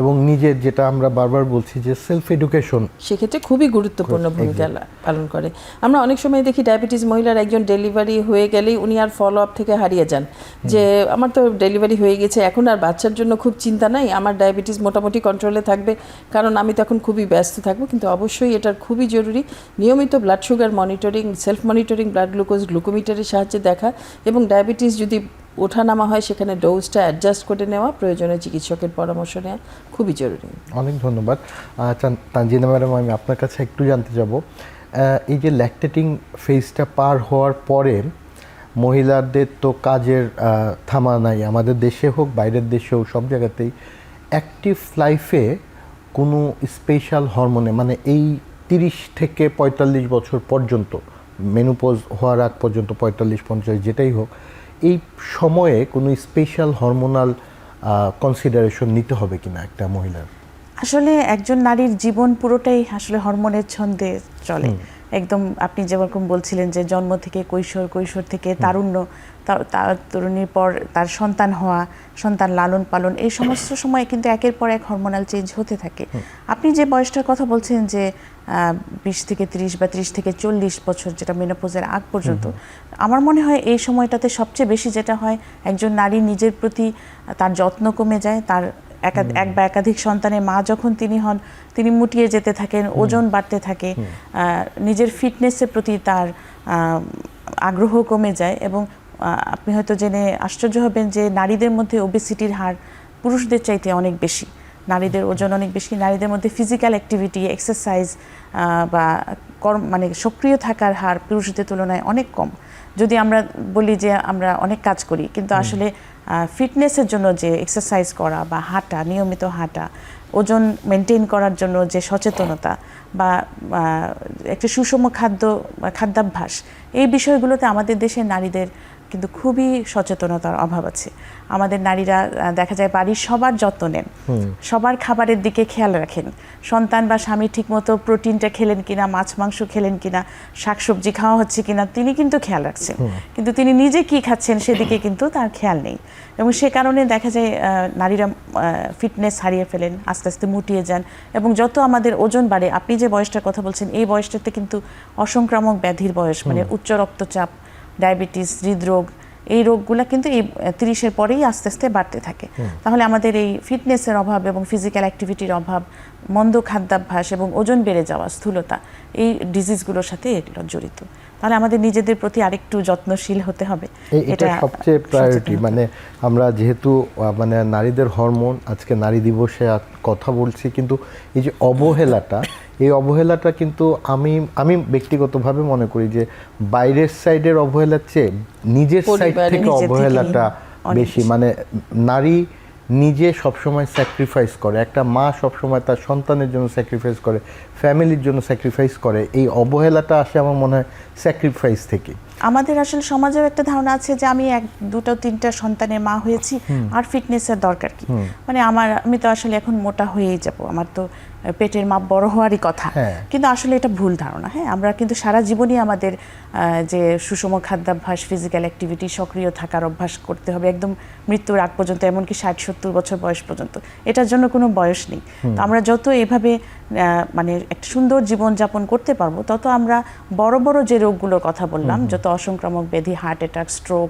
এবং নিজের, যেটা আমরা বারবার বলছি যে সেলফ এডুকেশন, সেক্ষেত্রে খুবই গুরুত্বপূর্ণ ভূমিকা পালন করে। আমরা অনেক সময় দেখি ডায়াবেটিস মহিলার একজন ডেলিভারি হয়ে গেলেই উনি আর ফলো আপ থেকে হারিয়ে যান, যে আমার তো ডেলিভারি হয়ে গেছে, এখন আর বাচ্চার জন্য খুব চিন্তা নাই, আমার ডায়াবেটিস মোটামুটি কন্ট্রোলে থাকবে কারণ আমি তখন খুবই ব্যস্ত থাকবো। কিন্তু অবশ্যই এটার খুবই জরুরি নিয়মিত blood sugar monitoring, self monitoring, blood glucose গ্লুকোমিটারের সাহায্যে দেখা, এবং ডায়াবেটিস যদি ওঠানামা হয় সেখানে ডোজটা অ্যাডজাস্ট করে নেওয়া, প্রয়োজনে চিকিৎসকের পরামর্শ নেওয়া খুবই জরুরি। অনেক ধন্যবাদ। তানজিনা ম্যাডাম, আমি আপনার কাছে একটু জানতে যাব, এই যে ল্যাকটেটিং ফেজটা পার হওয়ার পরে মহিলাদের তো কাজের থামা নাই, আমাদের দেশে হোক বাইরের দেশে হোক সব জায়গাতেই অ্যাক্টিভ লাইফে কোনো স্পেশাল হরমোনে, মানে এই 30 থেকে 45 বছর পর্যন্ত, মেনোপজ হওয়ার আগ পর্যন্ত 45-50 যেটাই হোক, এই সময়ে কোনো স্পেশাল হরমোনাল কনসিডারেশন নিতে হবে কিনা একটা মহিলার? আসলে একজন নারীর জীবন পুরোটাই আসলে হরমোনের ছন্দে চলে। একদম আপনি যেরকম বলছিলেন যে জন্ম থেকে কৈশোর, কৈশোর থেকে তারুণ্য, তরুণীর পর তার সন্তান হওয়া, সন্তান লালন পালন, এই সমস্ত সময় কিন্তু একের পর এক হরমোনাল চেঞ্জ হতে থাকে। আপনি যে বয়সটার কথা বলছেন যে 20 থেকে 30 বা 30 থেকে 40 বছর, যেটা মেনোপজের আগ পর্যন্ত, আমার মনে হয় এই সময়টাতে সবচেয়ে বেশি যেটা হয়, একজন নারী নিজের প্রতি তার যত্ন কমে যায়, তার এক বা একাধিক সন্তানের মা যখন তিনি হন, তিনি মুটিয়ে যেতে থাকেন, ওজন বাড়তে থাকে, নিজের ফিটনেসের প্রতি তার আগ্রহ কমে যায়। এবং আপনি হয়তো জেনে আশ্চর্য হবেন যে নারীদের মধ্যে ওবেসিটির হার পুরুষদের চাইতে অনেক বেশি, নারীদের ওজন অনেক বেশি, নারীদের মধ্যে ফিজিক্যাল অ্যাক্টিভিটি, এক্সারসাইজ বা মানে সক্রিয় থাকার হার পুরুষদের তুলনায় অনেক কম। যদি আমরা বলি যে আমরা অনেক কাজ করি, কিন্তু আসলে ফিটনেসের জন্য যে এক্সারসাইজ করা বা হাঁটা, নিয়মিত হাঁটা, ওজন মেনটেন করার জন্য যে সচেতনতা বা একটা সুষম খাদ্যাভ্যাস, এই বিষয়গুলোতে আমাদের দেশের নারীদের কিন্তু খুবই সচেতনতার অভাব আছে। আমাদের নারীরা দেখা যায় বাড়ির সবার যত্ন নেন, সবার খাবারের দিকে খেয়াল রাখেন, সন্তান বা স্বামী ঠিকমতো প্রোটিনটা খেলেন কিনা, মাছ মাংস খেলেন কিনা, শাকসবজি খাওয়া হচ্ছে কিনা, তিনি কিন্তু খেয়াল রাখছেন, কিন্তু তিনি নিজে কি খাচ্ছেন সেদিকে কিন্তু তার খেয়াল নেই। এবং সে কারণে দেখা যায় নারীরা ফিটনেস হারিয়ে ফেলেন, আস্তে আস্তে মুটিয়ে যান। এবং যত আমাদের ওজন বাড়ে, আপনি যে বয়সটার কথা বলছেন, এই বয়সটাতে কিন্তু অসংক্রামক ব্যাধির বয়স, মানে উচ্চ রক্তচাপ, ডায়াবেটিস, হৃদরোগ, এই রোগগুলো কিন্তু এই 30-এর পরেই আস্তে আস্তে বাড়তে থাকে। তাহলে আমাদের এই ফিটনেসের অভাব এবং ফিজিক্যাল অ্যাক্টিভিটির অভাব, মন্দ খাদ্যাভ্যাস এবং ওজন বেড়ে যাওয়া, স্থূলতা, এই ডিজিজগুলোর সাথে এগুলো জড়িত। তাহলে আমাদের নিজেদের প্রতি আরেকটু যত্নশীল হতে হবে, এটা সবচেয়ে প্রায়োরিটি। মানে আমরা যেহেতু মানে নারীদের হরমোন, আজকে নারী দিবসে কথা বলছি, কিন্তু এই যে অবহেলাটা, এই অবহেলাটা কিন্তু আমি ব্যক্তিগতভাবে মনে করি যে বাইরের সাইডের অবহেলার চেয়ে নিজের সাইড থেকে অবহেলাটা বেশি। মানে নারী নিজে সবসময় স্যাক্রিফাইস করে, একটা মা সবসময় তার সন্তানের জন্য স্যাক্রিফাইস করে, ফ্যামিলির জন্য স্যাক্রিফাইস করে। এই অবহেলাটা আসে আমার মনে হয় স্যাক্রিফাইস থেকে। আমাদের আসলে সমাজেও একটা ধারণা আছে যে আমি 1-2-3টা সন্তানের মা হয়েছি, আর ফিটনেসের দরকার কি, মানে আমি তো আসলে এখন মোটা হয়েই যাব, আমার তো পেটের মাপ বড় হওয়ারই কথা। কিন্তু আসলে এটা ভুল ধারণা। হ্যাঁ, আমরা কিন্তু সারা জীবনই আমাদের যে সুষম খাদ্যাভ্যাস, ফিজিক্যাল অ্যাক্টিভিটি, সক্রিয় থাকার অভ্যাস করতে হবে একদম মৃত্যুর আগ পর্যন্ত, এমনকি 60-70 বছর বয়স পর্যন্ত। এটার জন্য কোনো বয়স নেই। তো আমরা যত এভাবে মানে একটা সুন্দর জীবনযাপন করতে পারবো, তত আমরা বড় বড় যে রোগগুলোর কথা বললাম, যত অসংক্রামক ব্যাধি, হার্ট অ্যাটাক, স্ট্রোক,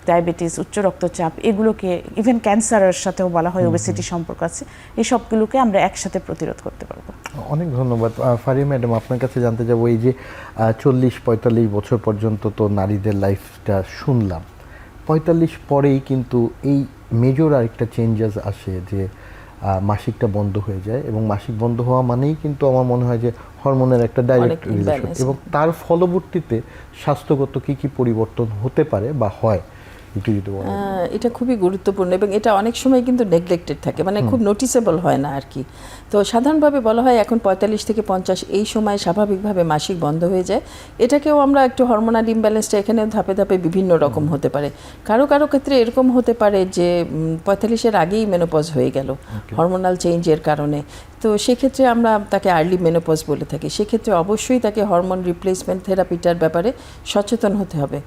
ডায়াবেটিস, উচ্চ রক্তচাপ, এগুলোকে, ইভেন ক্যান্সারের সাথেও বলা হয় ওবেসিটি সম্পর্ক আছে, এই সবগুলোকে আমরা একসাথে প্রতিরোধ করতে পারবো। অনেক ধন্যবাদ। ফারিয়া ম্যাডাম, আপনার কাছে জানতে যাবো, এই যে 40-45 বছর পর্যন্ত তো নারীদের লাইফটা শুনলাম, 45 পরেই কিন্তু এই মেজর আরেকটা চেঞ্জেস আসে যে মাসিকটা বন্ধ হয়ে যায়, এবং মাসিক বন্ধ হওয়া মানেই কিন্তু আমার মনে হয় যে হরমোনের একটা ডাইরেক্ট রিলেশন, এবং তার ফলবর্তীতে স্বাস্থ্যগত কি পরিবর্তন হতে পারে বা হয়, এটা খুবই গুরুত্বপূর্ণ। এবং এটা অনেক সময় কিন্তু নেগলেক্টেড থাকে, মানে খুব নোটিসেবল হয় না আর কি। তো সাধারণভাবে বলা হয় এখন 45 থেকে 50 এই সময় স্বাভাবিকভাবে মাসিক বন্ধ হয়ে যায়। এটাকেও আমরা একটু হরমোনাল ইমব্যালেন্সটা এখানেও ধাপে ধাপে বিভিন্ন রকম হতে পারে। কারো কারো ক্ষেত্রে এরকম হতে পারে যে 45-এর আগেই মেনোপজ হয়ে গেল হরমোনাল চেঞ্জের কারণে, তো সেক্ষেত্রে আমরা তাকে আর্লি মেনোপজ বলে থাকি। সেক্ষেত্রে অবশ্যই তাকে হরমোন রিপ্লেসমেন্ট থেরাপিটার ব্যাপারে সচেতন হতে হবে।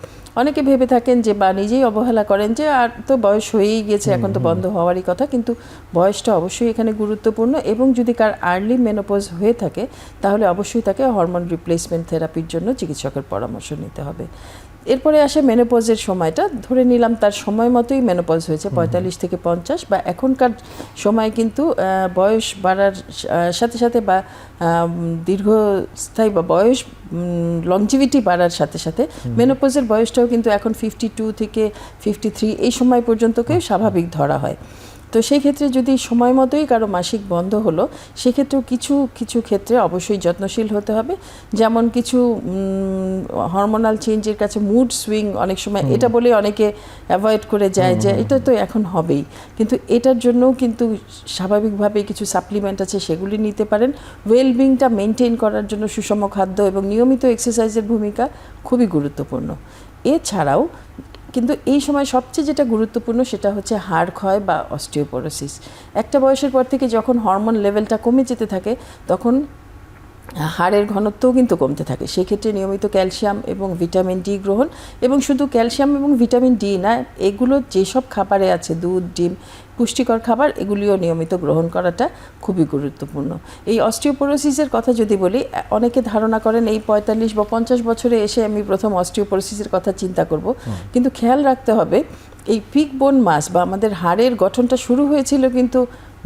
অনেকে ভেবে থাকেন যে বা নিজেই অবহেলা করেন যে আর তো বয়স হয়েই গেছে, এখন তো বন্ধ হওয়ারই কথা, কিন্তু বয়সটা অবশ্যই এখানে গুরুত্বপূর্ণ। এবং যদি কার আর্লি মেনোপজ হয়ে থাকে তাহলে অবশ্যই তাকে হরমোন রিপ্লেসমেন্ট থেরাপির জন্য চিকিৎসকের পরামর্শ নিতে হবে। এরপরে আসে মেনোপজের সময়টা। ধরে নিলাম তার সময় মতোই মেনোপজ হয়েছে ৪৫ থেকে ৫০, বা এখনকার সময় কিন্তু বয়স বাড়ার সাথে সাথে বা দীর্ঘস্থায়ী বা বয়স লংজিভিটি বাড়ার সাথে সাথে মেনোপজের বয়সটাও কিন্তু এখন 52 থেকে 53 এই সময় পর্যন্তকেও স্বাভাবিক ধরা হয়। তো সেই ক্ষেত্রে যদি সময় মতোই কারো মাসিক বন্ধ হলো, সেক্ষেত্রেও কিছু কিছু ক্ষেত্রে অবশ্যই যত্নশীল হতে হবে। যেমন কিছু হরমোনাল চেঞ্জের কাছে মুড সুইং অনেক সময় এটা বলে অনেকে অ্যাভয়েড করে যায় যে এটা তো এখন হবেই, কিন্তু এটার জন্যও কিন্তু স্বাভাবিকভাবেই কিছু সাপ্লিমেন্ট আছে, সেগুলি নিতে পারেন। ওয়েলবিংটা মেনটেন করার জন্য সুষম খাদ্য এবং নিয়মিত এক্সারসাইজের ভূমিকা খুবই গুরুত্বপূর্ণ। এছাড়াও কিন্তু এই সময় সবচেয়ে যেটা গুরুত্বপূর্ণ সেটা হচ্ছে হাড় ক্ষয় বা অস্টিওপোরোসিস। একটা বয়সের পর থেকে যখন হরমোন লেভেলটা কমে যেতে থাকে তখন হাড়ের ঘনত্বও কিন্তু কমতে থাকে। সেক্ষেত্রে নিয়মিত ক্যালসিয়াম এবং ভিটামিন ডি গ্রহণ, এবং শুধু ক্যালসিয়াম এবং ভিটামিন ডি না, এগুলো যেসব খাবারে আছে দুধ, ডিম, পুষ্টিকর খাবার, এগুলিও নিয়মিত গ্রহণ করাটা খুবই গুরুত্বপূর্ণ। এই অস্টিওপোরোসিসের কথা যদি বলি, অনেকে ধারণা করেন এই ৪৫ বা ৫০ বছরে এসে আমি প্রথম অস্টিওপোরোসিসের কথা চিন্তা করব, কিন্তু খেয়াল রাখতে হবে এই পিক বোন মাস বা আমাদের হাড়ের গঠনটা শুরু হয়েছিল কিন্তু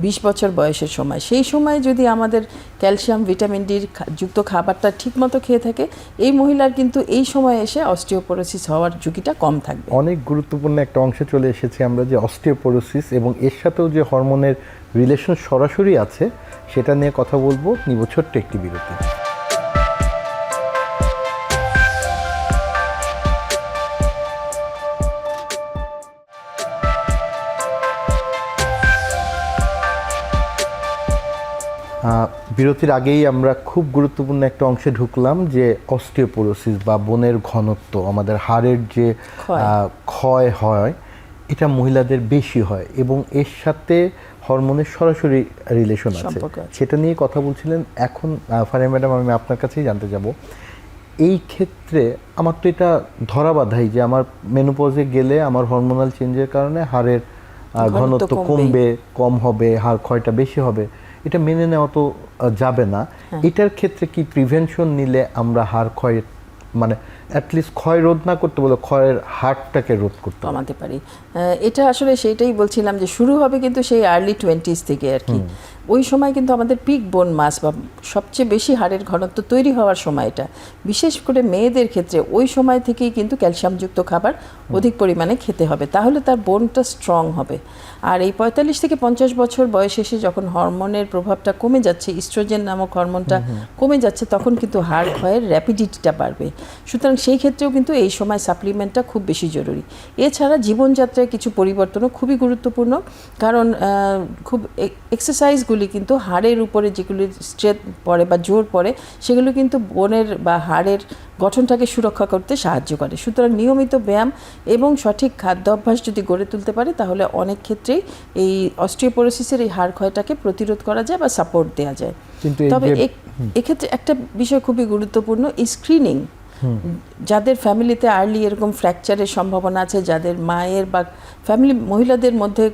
২০ বছর বয়সের সময়। সেই সময় যদি আমাদের ক্যালসিয়াম, ভিটামিন ডির যুক্ত খাবারটা ঠিকমতো খেয়ে থাকে, এই মহিলার কিন্তু এই সময় এসে অস্টিওপোরোসিস হওয়ার ঝুঁকিটা কম থাকবে। অনেক গুরুত্বপূর্ণ একটা অংশে চলে এসেছি আমরা, যে অস্টিওপোরোসিস এবং এর সাথেও যে হরমোনের রিলেশন সরাসরি আছে সেটা নিয়ে কথা বলবো। নিব ছোট্ট একটি বিরতি। বিরতির আগেই আমরা খুব গুরুত্বপূর্ণ একটা অংশে ঢুকলাম, যে অস্টিওপোরোসিস বা বোনের ঘনত্ব, আমাদের হাড়ের যে ক্ষয় হয়, এটা মহিলাদের বেশি হয় এবং এর সাথে হরমোনের সরাসরি রিলেশন আছে, সেটা নিয়ে কথা বলছিলেন। এখন ফারিয়া ম্যাডাম, আমি আপনার কাছেই জানতে যাব, এই ক্ষেত্রে আমার তো এটা ধরা বাঁধাই যে আমার মেনোপজে গেলে আমার হরমোনাল চেঞ্জের কারণে হাড়ের ঘনত্ব কমবে, কম হবে, হাড় ক্ষয়টা বেশি হবে, এটা মেনে নেওয়া তো যাবে না। এটার ক্ষেত্রে কি প্রিভেনশন নিলে আমরা হাড় ক্ষয়, মানে অ্যাটলিস্ট ক্ষয় রোধ না করতে বলে ক্ষয়ের হারটাকে রোধ করতে কমাতে পারি? এটা আসলে সেইটাই বলছিলাম যে শুরু হবে কিন্তু সেই আর্লি 20s থেকে আর কি। ওই সময় কিন্তু আমাদের পিক বোন মাস বা সবচেয়ে বেশি হাড়ের ঘনত্ব তৈরি হওয়ার সময়, এটা বিশেষ করে মেয়েদের ক্ষেত্রে ওই সময় থেকেই কিন্তু ক্যালসিয়ামযুক্ত খাবার অধিক পরিমাণে খেতে হবে, তাহলে তার বোনটা স্ট্রং হবে। আর এই ৪৫ থেকে ৫০ বছর বয়স এসে যখন হরমোনের প্রভাবটা কমে যাচ্ছে, ইস্ট্রোজেন নামক হরমোনটা কমে যাচ্ছে, তখন কিন্তু হাড় ক্ষয়ের র্যাপিডিটিটা বাড়বে। সুতরাং সেই ক্ষেত্রেও কিন্তু এই সময় সাপ্লিমেন্টটা খুব বেশি জরুরি। এছাড়া জীবনযাত্রায় কিছু পরিবর্তনও খুবই গুরুত্বপূর্ণ, কারণ খুব এক্সারসাইজগুলি কিন্তু হাড়ের উপরে যেগুলি স্ট্রেস পড়ে বা জোর পড়ে, সেগুলো কিন্তু বোনের বা হাড়ের গঠনটাকে সুরক্ষা করতে সাহায্য করে। সুতরাং নিয়মিত ব্যায়াম এবং সঠিক খাদ্যাভ্যাস যদি গড়ে তুলতে পারে, তাহলে অনেক ক্ষেত্রেই এই অস্টিওপোরোসিসের এই হাড় ক্ষয়টাকে প্রতিরোধ করা যায় বা সাপোর্ট দেওয়া যায়। তবে এক্ষেত্রে একটা বিষয় খুবই গুরুত্বপূর্ণ, এই স্ক্রিনিং। যাদের ফ্যামিলিতে আর্লি এরকম ফ্র্যাকচারের সম্ভাবনা আছে, যাদের মায়ের বা ফ্যামিলি মহিলাদের মধ্যে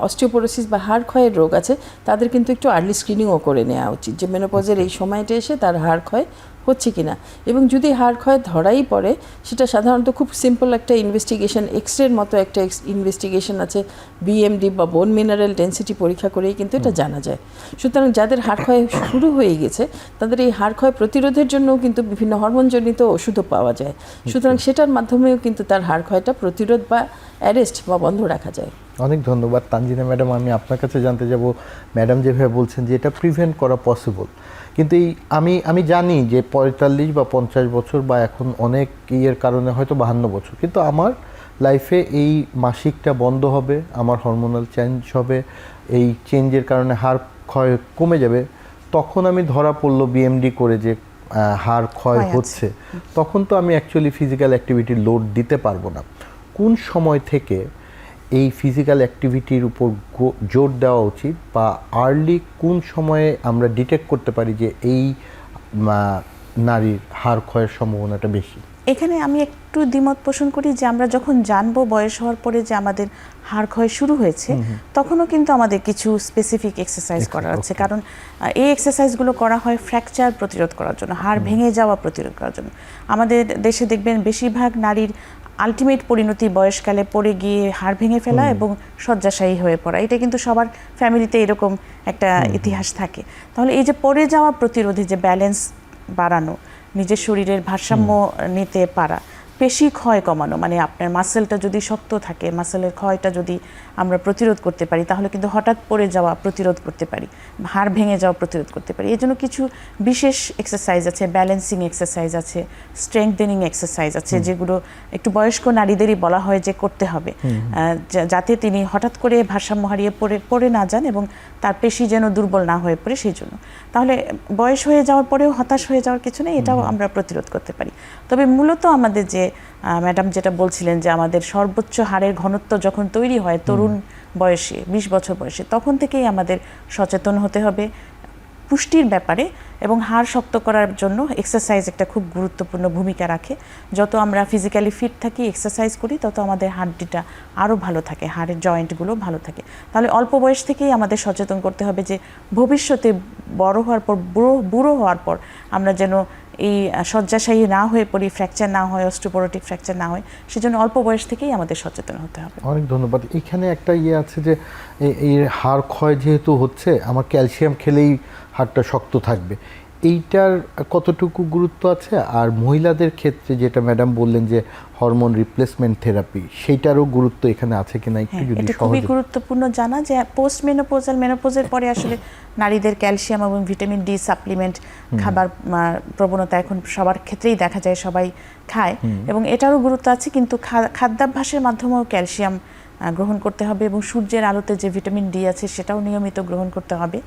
অস্টিওপোরোসিস বা হাড় ক্ষয়ের রোগ আছে, তাদের কিন্তু একটু আর্লি স্ক্রিনিংও করে নেওয়া উচিত, যে মেনোপজের এই সময়টা এসে তার হাড় ক্ষয় হচ্ছে কিনা। এবং যদি হাড় ক্ষয় ধরাই পড়ে, সেটা সাধারণত খুব সিম্পল একটা ইনভেস্টিগেশন, এক্সরের মতো একটা ইনভেস্টিগেশন আছে, বিএমডি বা বোন মিনারেল ডেন্সিটি পরীক্ষা করেই কিন্তু এটা জানা যায়। সুতরাং যাদের হাড় ক্ষয় শুরু হয়ে গেছে, তাদের এই হাড় ক্ষয় প্রতিরোধের জন্যও কিন্তু বিভিন্ন হরমোনজনিত ওষুধও পাওয়া যায়। সুতরাং সেটার মাধ্যমেও কিন্তু তার হাড় ক্ষয়টা প্রতিরোধ বা অ্যারেস্ট বা বন্ধ রাখা যায়। অনেক ধন্যবাদ তানজিনা ম্যাডাম। আমি আপনার কাছে জানতে যাব, ম্যাডাম যেভাবে বলছেন যে এটা প্রিভেন্ট করা পসিবল, কিন্তু এই আমি জানি যে ৪৫ বা ৫০ বছর বা এখন অনেক ইয়ের কারণে হয়তো ৫২ বছর, কিন্তু আমার লাইফে এই মাসিকটা বন্ধ হবে, আমার হরমোনাল চেঞ্জ হবে, এই চেঞ্জের কারণে হাড় ক্ষয় কমে যাবে, তখন আমি ধরা পড়লো বিএমডি করে যে হাড় ক্ষয় হচ্ছে, তখন তো আমি অ্যাকচুয়ালি ফিজিক্যাল অ্যাক্টিভিটির লোড দিতে পারবো না। কোন সময় থেকে এই ফিজিক্যাল অ্যাক্টিভিটির উপর জোর দেওয়া উচিত, বা আর্লি কোন সময়ে আমরা ডিটেক্ট করতে পারি যে এই নারীর হাড় ক্ষয়ের সম্ভাবনাটা বেশি? এখানে আমি একটু দ্বিমত পোষণ করি যে আমরা যখন জানবো বয়স হওয়ার পরে যে আমাদের হাড় ক্ষয় শুরু হয়েছে, তখনও কিন্তু আমাদের কিছু স্পেসিফিক এক্সারসাইজ করা আছে। কারণ এই এক্সারসাইজগুলো করা হয় ফ্র্যাকচার প্রতিরোধ করার জন্য, হাড় ভেঙে যাওয়া প্রতিরোধ করার জন্য। আমাদের দেশে দেখবেন বেশিরভাগ নারীর আলটিমেট পরিণতি বয়সকালে পড়ে গিয়ে হাড় ভেঙে ফেলা এবং শয্যাশায়ী হয়ে পড়া। এটা কিন্তু সবার ফ্যামিলিতে এরকম একটা ইতিহাস থাকে। তাহলে এই যে পড়ে যাওয়া প্রতিরোধে যে ব্যালেন্স বাড়ানো, নিজের শরীরের ভারসাম্য নিতে পারা, পেশি ক্ষয় কমানো, মানে আপনার মাসেলটা যদি শক্ত থাকে, মাসেলের ক্ষয়টা যদি আমরা প্রতিরোধ করতে পারি, তাহলে কিন্তু হঠাৎ পড়ে যাওয়া প্রতিরোধ করতে পারি, হাড় ভেঙে যাওয়া প্রতিরোধ করতে পারি। এই জন্য কিছু বিশেষ এক্সারসাইজ আছে, ব্যালেন্সিং এক্সারসাইজ আছে, স্ট্রেংথেনিং এক্সারসাইজ আছে, যেগুলো একটু বয়স্ক নারীদেরই বলা হয় যে করতে হবে, যাতে তিনি হঠাৎ করে ভারসাম্য হারিয়ে পড়ে না যান এবং তার পেশি যেন দুর্বল না হয়ে পড়ে সেই জন্য। তাহলে বয়স হয়ে যাওয়ার পরেও হতাশ হয়ে যাওয়ার কিছু নেই, এটাও আমরা প্রতিরোধ করতে পারি। তবে মূলত আমাদের যে ম্যাডাম যেটা বলছিলেন যে আমাদের সর্বোচ্চ হাড়ের ঘনত্ব যখন তৈরি হয় তরুণ বয়সে, 20 বছর বয়সে, তখন থেকেই আমাদের সচেতন হতে হবে পুষ্টির ব্যাপারে। এবং হাড় শক্ত করার জন্য এক্সারসাইজ একটা খুব গুরুত্বপূর্ণ ভূমিকা রাখে। যত আমরা ফিজিক্যালি ফিট থাকি, এক্সারসাইজ করি, তত আমাদের হাড্ডিটা আরও ভালো থাকে, হাড়ের জয়েন্টগুলো ভালো থাকে। তাহলে অল্প বয়স থেকেই আমাদের সচেতন করতে হবে যে ভবিষ্যতে বড় হওয়ার পর, বুড়ো হওয়ার পর আমরা যেন এই শয্যাশায়ী না হয়ে পড়ি, ফ্র্যাকচার না হয়, অস্টিওপোরোটিক ফ্র্যাকচার না হয়, সেজন্য অল্প বয়স থেকেই আমাদের সচেতন হতে হবে। অনেক ধন্যবাদ। এখানে একটা আছে যে এই হাড় ক্ষয় যেহেতু হচ্ছে, আমার ক্যালসিয়াম খেলেই হাড়টা শক্ত থাকবে, এইটার কতটুকু গুরুত্ব আছে? আর মহিলাদের ক্ষেত্রে যেটা ম্যাডাম বললেন যে হরমোন রিপ্লেসমেন্ট থেরাপি, সেইটারও গুরুত্ব এখানে আছে কিনা একটু যদি এটা খুবই গুরুত্বপূর্ণ জানা যে পোস্ট মেনোপোজাল, মেনোপোজের পরে আসলে নারীদের ক্যালসিয়াম এবং ভিটামিন ডি সাপ্লিমেন্ট খাবার প্রবণতা এখন সবার ক্ষেত্রেই দেখা যায়, সবাই খায়, এবং এটারও গুরুত্ব আছে। কিন্তু খাদ্যাভ্যাসের মাধ্যমেও ক্যালসিয়াম গ্রহণ করতে হবে এবং সূর্যের আলোতে যে ভিটামিন ডি আছে সেটাও নিয়মিত গ্রহণ করতে হবে।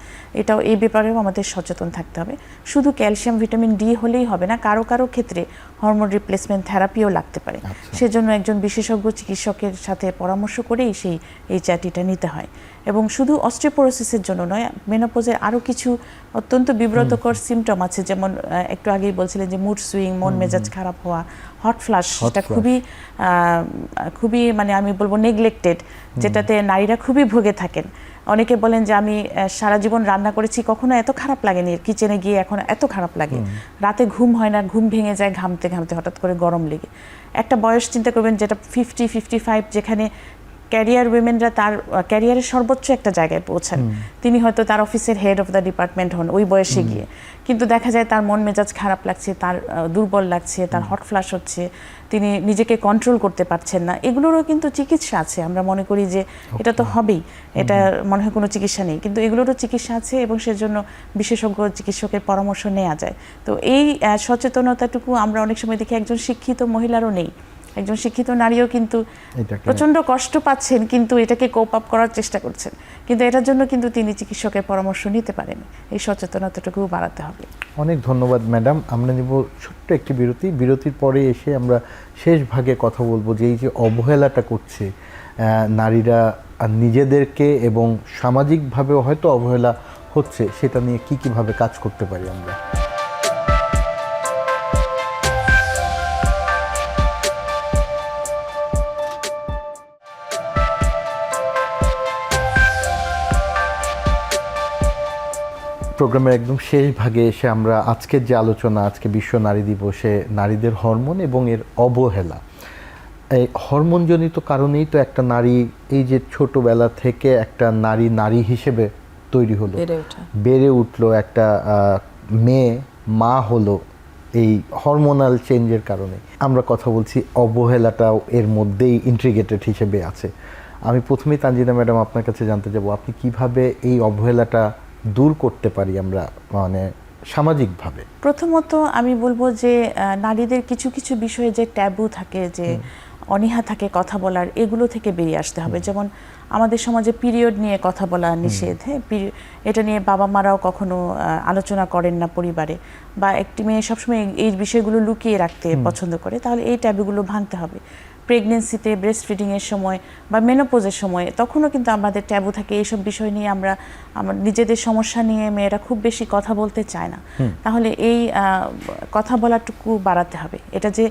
এটাও, এই ব্যাপারেও আমাদের সচেতন থাকতে হবে। শুধু ক্যালসিয়াম ভিটামিন ডি হলেই হবে না, কারো কারো ক্ষেত্রে হরমোন রিপ্লেসমেন্ট থেরাপিও লাগতে পারে। সেজন্য একজন বিশেষজ্ঞ চিকিৎসকের সাথে পরামর্শ করেই এই চাটিটা নিতে হয়। এবং শুধু অস্টিওপোরোসিসের জন্য নয়, মেনোপোজের আরও কিছু অত্যন্ত বিব্রতকর সিমটম আছে, যেমন একটু আগেই বলছিলেন যে মুড সুইং, মন মেজাজ খারাপ হওয়া, হট ফ্লাশ, এটা খুবই মানে আমি বলবো নেগলেক্টেড, যেটাতে নারীরা খুবই ভুগে থাকেন। অনেকে বলেন যে আমি সারা জীবন রান্না করেছি, কখনো এত খারাপ লাগেনি, কিচেনে গিয়ে এখন এত খারাপ লাগে, রাতে ঘুম হয় না, ঘুম ভেঙে যায় ঘামতে ঘামতে, হঠাৎ করে গরম লেগে। একটা বয়স চিন্তা করবেন যেটা 50-55, যেখানে ক্যারিয়ার উইমেনরা তার ক্যারিয়ারের সর্বোচ্চ একটা জায়গায় পৌঁছান, তিনি হয়তো তার অফিসের হেড অফ দ্য ডিপার্টমেন্ট হন ওই বয়সে গিয়ে, কিন্তু দেখা যায় তার মন মেজাজ খারাপ লাগছে, তার দুর্বল লাগছে, তার হট ফ্লাশ হচ্ছে, তিনি নিজেকে কন্ট্রোল করতে পারছেন না। এগুলোরও কিন্তু চিকিৎসা আছে। আমরা মনে করি যে এটা তো হবেই, এটা মনে হয় কোনো চিকিৎসা নেই, কিন্তু এগুলোরও চিকিৎসা আছে এবং সেজন্য বিশেষজ্ঞ চিকিৎসকের পরামর্শ নেওয়া যায়। তো এই সচেতনতাটুকু আমরা অনেক সময় দেখি একজন শিক্ষিত মহিলারও নেই, একজন শিক্ষিত নারীও কিন্তু প্রচন্ড কষ্ট পাচ্ছেন, কিন্তু এটাকে কোপ আপ করার চেষ্টা করছেন, কিন্তু এটার জন্য কিন্তু তিনি চিকিৎসকের পরামর্শ নিতে পারেন। এই সচেতনতাটুকু বাড়াতে হবে। অনেক ধন্যবাদ ম্যাডাম। আমরা নিব ছোট্ট একটি বিরতির পরে এসে আমরা শেষ ভাগে কথা বলবো যে এই যে অবহেলাটা করছে নারীরা নিজেদেরকে, এবং সামাজিকভাবেও হয়তো অবহেলা হচ্ছে, সেটা নিয়ে কীভাবে কাজ করতে পারি আমরা। প্রোগ্রামের একদম শেষ ভাগে এসে আমরা আজকের যে আলোচনা, আজকে বিশ্ব নারী দিবসে নারীদের হরমোন এবং এর অবহেলা, এই হরমোনজনিত কারণেই তো একটা নারী এই যে ছোটবেলা থেকে একটা নারী হিসেবে তৈরি হলো, বেড়ে উঠলো, একটা মেয়ে মা হলো, এই হরমোনাল চেঞ্জের কারণে। আমরা কথা বলছি অবহেলাটাও এর মধ্যেই ইন্টিগ্রেটেড হিসেবে আছে। আমি প্রথমেই তানজিনা ম্যাডাম আপনার কাছে জানতে যাব, আপনি কিভাবে এই অবহেলাটা দূর করতে পারি আমরা, মানে সামাজিকভাবে? প্রথমত আমি বলবো যে নারীদের কিছু কিছু বিষয়ে যে ট্যাবু থাকে, যে অনীহা থাকে কথা বলার, এগুলো থেকে বেরিয়ে আসতে হবে। যেমন আমাদের সমাজে পিরিয়ড নিয়ে কথা বলা নিষেধ, হ্যাঁ, এটা নিয়ে বাবা মারাও কখনো আলোচনা করেন না পরিবারে, বা একটি মেয়ে সবসময় এই বিষয়গুলো লুকিয়ে রাখতে পছন্দ করে, তাহলে এই ট্যাবুগুলো ভাঙতে হবে। প্রেগনেন্সিতে, ব্রেস্ট ফিডিংয়ের সময় বা মেনোপোজের সময়, তখনও কিন্তু আমাদের ট্যাবু থাকে এইসব বিষয় নিয়ে। আমরা নিজেদের সমস্যা নিয়ে মেয়েরা খুব বেশি কথা বলতে চায় না। তাহলে এই কথা বলাটুকু বাড়াতে হবে। এটা যে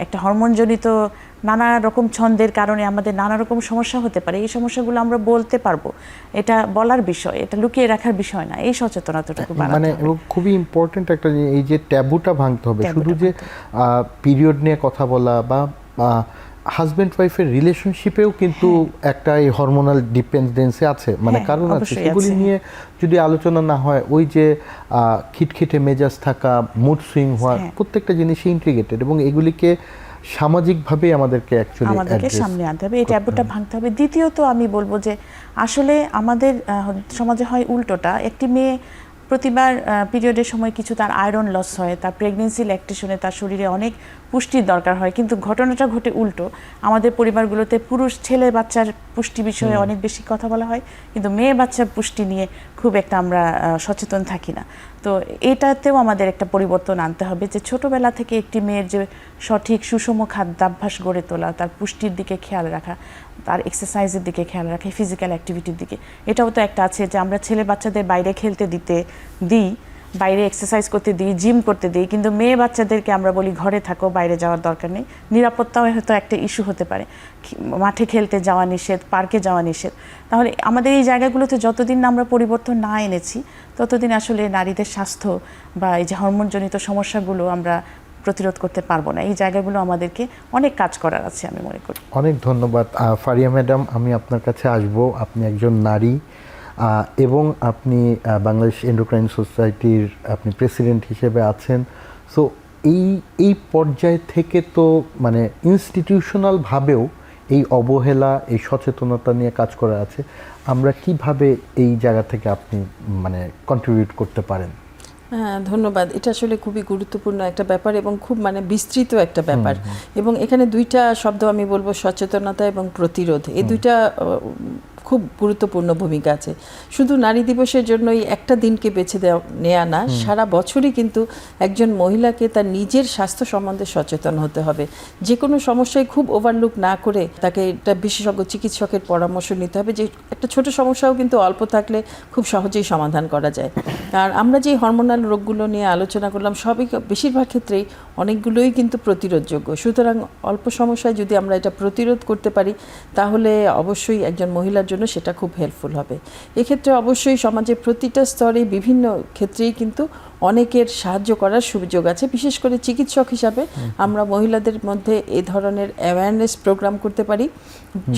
একটা হরমোনজনিত নানা রকম ছন্দের কারণে আমাদের নানা রকম সমস্যা হতে পারে, এই সমস্যাগুলো আমরা বলতে পারবো, এটা বলার বিষয়, এটা লুকিয়ে রাখার বিষয় না। এই সচেতনতাটুকু বাড়াতে হবে। এবং খুবই ইম্পর্টেন্ট একটা এই যে ট্যাবুটা ভাঙতে হবে। শুধু যে পিরিয়ড নিয়ে কথা বলা বা হাজব্যান্ড ওয়াইফের রিলেশনশিপেও কিন্তু একটা এই হরমোনাল ডিপেন্ডেন্সি আছে, মানে কারণ আছে, সেগুলি নিয়ে যদি আলোচনা না হয়, ওই যে খিটখিটে মেজাজ থাকা, মুড সুইং হওয়া, প্রত্যেকটা জিনিসই ইন্টিগ্রেটেড, এবং এগুলিকে সামাজিকভাবে আমাদেরকে সামনে আনতে হবে, এই ট্যাবুটা ভাঙতে হবে। দ্বিতীয়ত আমি বলবো যে আসলে আমাদের সমাজে হয় উল্টোটা, একটি মেয়ে প্রতিবার পিরিয়ডের সময় কিছু তার আয়রন লস হয়, তার প্রেগনেন্সি ল্যাকটেশনে তার শরীরে অনেক পুষ্টির দরকার হয়, কিন্তু ঘটনাটা ঘটে উল্টো। আমাদের পরিবারগুলোতে পুরুষ ছেলে বাচ্চার পুষ্টি বিষয়ে অনেক বেশি কথা বলা হয়, কিন্তু মেয়ে বাচ্চার পুষ্টি নিয়ে খুব একটা আমরা সচেতন থাকি না। তো এটাতেও আমাদের একটা পরিবর্তন আনতে হবে, যে ছোটবেলা থেকে একটি মেয়ের যে সঠিক সুষম খাদ্যাভ্যাস গড়ে তোলা, তার পুষ্টির দিকে খেয়াল রাখা, তার এক্সারসাইজের দিকে খেয়াল রাখা, ফিজিক্যাল অ্যাক্টিভিটির দিকে। এটাও তো একটা আছে যে আমরা ছেলে বাচ্চাদের বাইরে খেলতে দিই, বাইরে এক্সারসাইজ করতে দিই, জিম করতে দিই, কিন্তু মেয়ে বাচ্চাদেরকে আমরা বলি ঘরে থাকো, বাইরে যাওয়ার দরকার নেই। নিরাপত্তাও হয়তো একটা ইস্যু হতে পারে, মাঠে খেলতে যাওয়া নিষেধ, পার্কে যাওয়া নিষেধ। তাহলে আমাদের এই জায়গাগুলোতে যতদিন না আমরা পরিবর্তন না এনেছি, ততদিন আসলে নারীদের স্বাস্থ্য বা এই যে হরমোনজনিত সমস্যাগুলো আমরা প্রতিরোধ করতে পারবো না। এই জায়গাগুলো আমাদেরকে অনেক কাজ করার আছে আমি মনে করি। অনেক ধন্যবাদ ফারিয়া ম্যাডাম। আমি আপনার কাছে আসব, আপনি একজন নারী এবং আপনি বাংলাদেশ এন্ডোক্রাইন সোসাইটির আপনি প্রেসিডেন্ট হিসেবে আছেন। সো এই পর্যায় থেকে তো মানে ইনস্টিটিউশনালভাবেও এই অবহেলা, এই সচেতনতা নিয়ে কাজ করা আছে। আমরা কিভাবে এই জায়গা থেকে আপনি মানে কন্ট্রিবিউট করতে পারেন? হ্যাঁ, ধন্যবাদ। এটা আসলে খুবই গুরুত্বপূর্ণ একটা ব্যাপার এবং খুব মানে বিস্তৃত একটা ব্যাপার। এবং এখানে দুইটা শব্দ আমি বলবো, সচেতনতা এবং প্রতিরোধ। এই দুইটা খুব গুরুত্বপূর্ণ ভূমিকা আছে। শুধু নারী দিবসের জন্যই একটা দিনকে বেছে নেওয়া না, সারা বছরই কিন্তু একজন মহিলাকে তার নিজের স্বাস্থ্য সম্বন্ধে সচেতন হতে হবে। যে কোনো সমস্যায় খুব ওভারলুক না করে তাকে একটা বিশেষজ্ঞ চিকিৎসকের পরামর্শ নিতে হবে। যে একটা ছোট সমস্যাও কিন্তু অল্প থাকলে খুব সহজেই সমাধান করা যায়। আর আমরা যে হরমোনাল রোগগুলো নিয়ে আলোচনা করলাম, সবই বেশিরভাগ ক্ষেত্রেই অনেকগুলোই কিন্তু প্রতিরোধযোগ্য। সুতরাং অল্প সমস্যায় যদি আমরা এটা প্রতিরোধ করতে পারি, তাহলে অবশ্যই একজন মহিলার জন্য সেটা খুব হেল্পফুল হবে। এক্ষেত্রে অবশ্যই সমাজের প্রতিটা স্তরে বিভিন্ন ক্ষেত্রেই কিন্তু অনেকের সাহায্য করার সুযোগ আছে। বিশেষ করে চিকিৎসক হিসাবে আমরা মহিলাদের মধ্যে এই ধরনের অ্যাওয়ারনেস প্রোগ্রাম করতে পারি,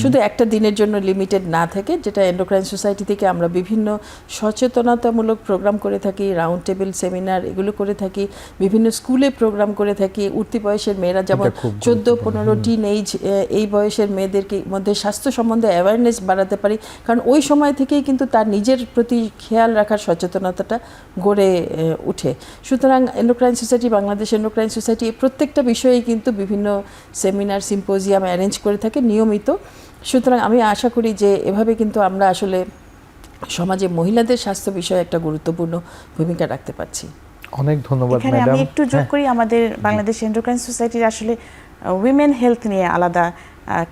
শুধু একটা দিনের জন্য লিমিটেড না থেকে, যেটা এন্ডোক্রাইন সোসাইটি থেকে আমরা বিভিন্ন সচেতনতামূলক প্রোগ্রাম করে থাকি, রাউন্ড টেবিল সেমিনার এগুলো করে থাকি, বিভিন্ন স্কুলে প্রোগ্রাম করে থাকি। উঠতি বয়সের মেয়েরা যেমন 14-15 টিনএজ এই বয়সের মেয়েদেরকে মধ্যে স্বাস্থ্য সম্বন্ধে অ্যাওয়ারনেস বাড়াতে পারি, কারণ ওই সময় থেকেই কিন্তু তার নিজের প্রতি খেয়াল রাখার সচেতনতাটা গড়ে উঠে। সুতরাং endocrine society, Bangladesh endocrine society প্রত্যেকটা বিষয়েই কিন্তু বিভিন্ন সেমিনার, সিম্পোজিয়াম অ্যারেঞ্জ করে থাকে নিয়মিত। সুতরাং আমি আশা করি যে এভাবে কিন্তু আমরা আসলে সমাজে মহিলাদের স্বাস্থ্য বিষয়ে একটা গুরুত্বপূর্ণ ভূমিকা রাখতে পারছি। অনেক ধন্যবাদ এখানে আমি একটু যোগ করি, আমাদের বাংলাদেশ এন্ডোক্রাইন সোসাইটির আসলে উইমেন হেলথ নিয়ে আলাদা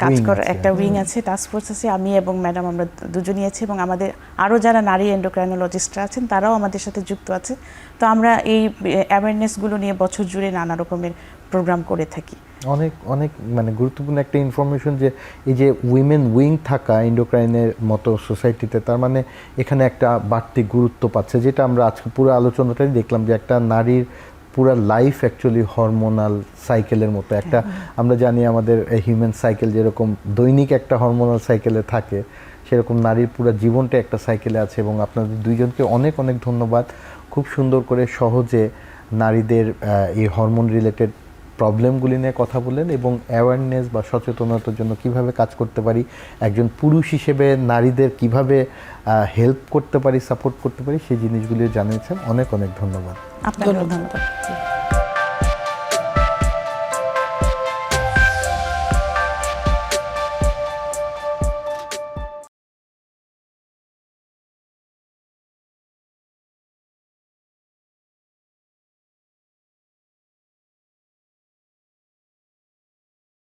কাজ করার একটা উইং আছে, টাস্ক ফোর্স আছে। আমি এবং ম্যাডাম আমরা দুজনই আছি, এবং আমাদের আরও যারা নারী এন্ডোক্রাইনোলজিস্টরা আছেন তারাও আমাদের সাথে যুক্ত আছে। তো আমরা এই অ্যাওয়ারনেসগুলো নিয়ে বছর জুড়ে নানা রকমের প্রোগ্রাম করে থাকি। অনেক মানে গুরুত্বপূর্ণ একটা ইনফরমেশন যে এই যে উইমেন উইং থাকা এন্ডোক্রাইনের মতো সোসাইটিতে, তার মানে এখানে একটা বাড়তি গুরুত্ব পাচ্ছে, যেটা আমরা আজকে পুরো আলোচনাটাই দেখলাম যে একটা নারীর পুরো লাইফ অ্যাকচুয়ালি হরমোনাল সাইকেলের মতো একটা। আমরা জানি আমাদের হিউম্যান সাইকেল যেরকম দৈনিক একটা হরমোনাল সাইকেলে থাকে, সেরকম নারীর পুরো জীবনটা একটা সাইকেলে আছে। এবং আপনাদের দুইজনকে অনেক ধন্যবাদ। খুব সুন্দর করে সহজে নারীদের এই হরমোন রিলেটেড প্রবলেমগুলি নিয়ে কথা বললেন, এবং অ্যাওয়ারনেস বা সচেতনতার জন্য কিভাবে কাজ করতে পারি, একজন পুরুষ হিসেবে নারীদের কিভাবে হেল্প করতে পারি, সাপোর্ট করতে পারি, সেই জিনিসগুলি জানিয়েছেন। অনেক ধন্যবাদ। আপনাকে ধন্যবাদ।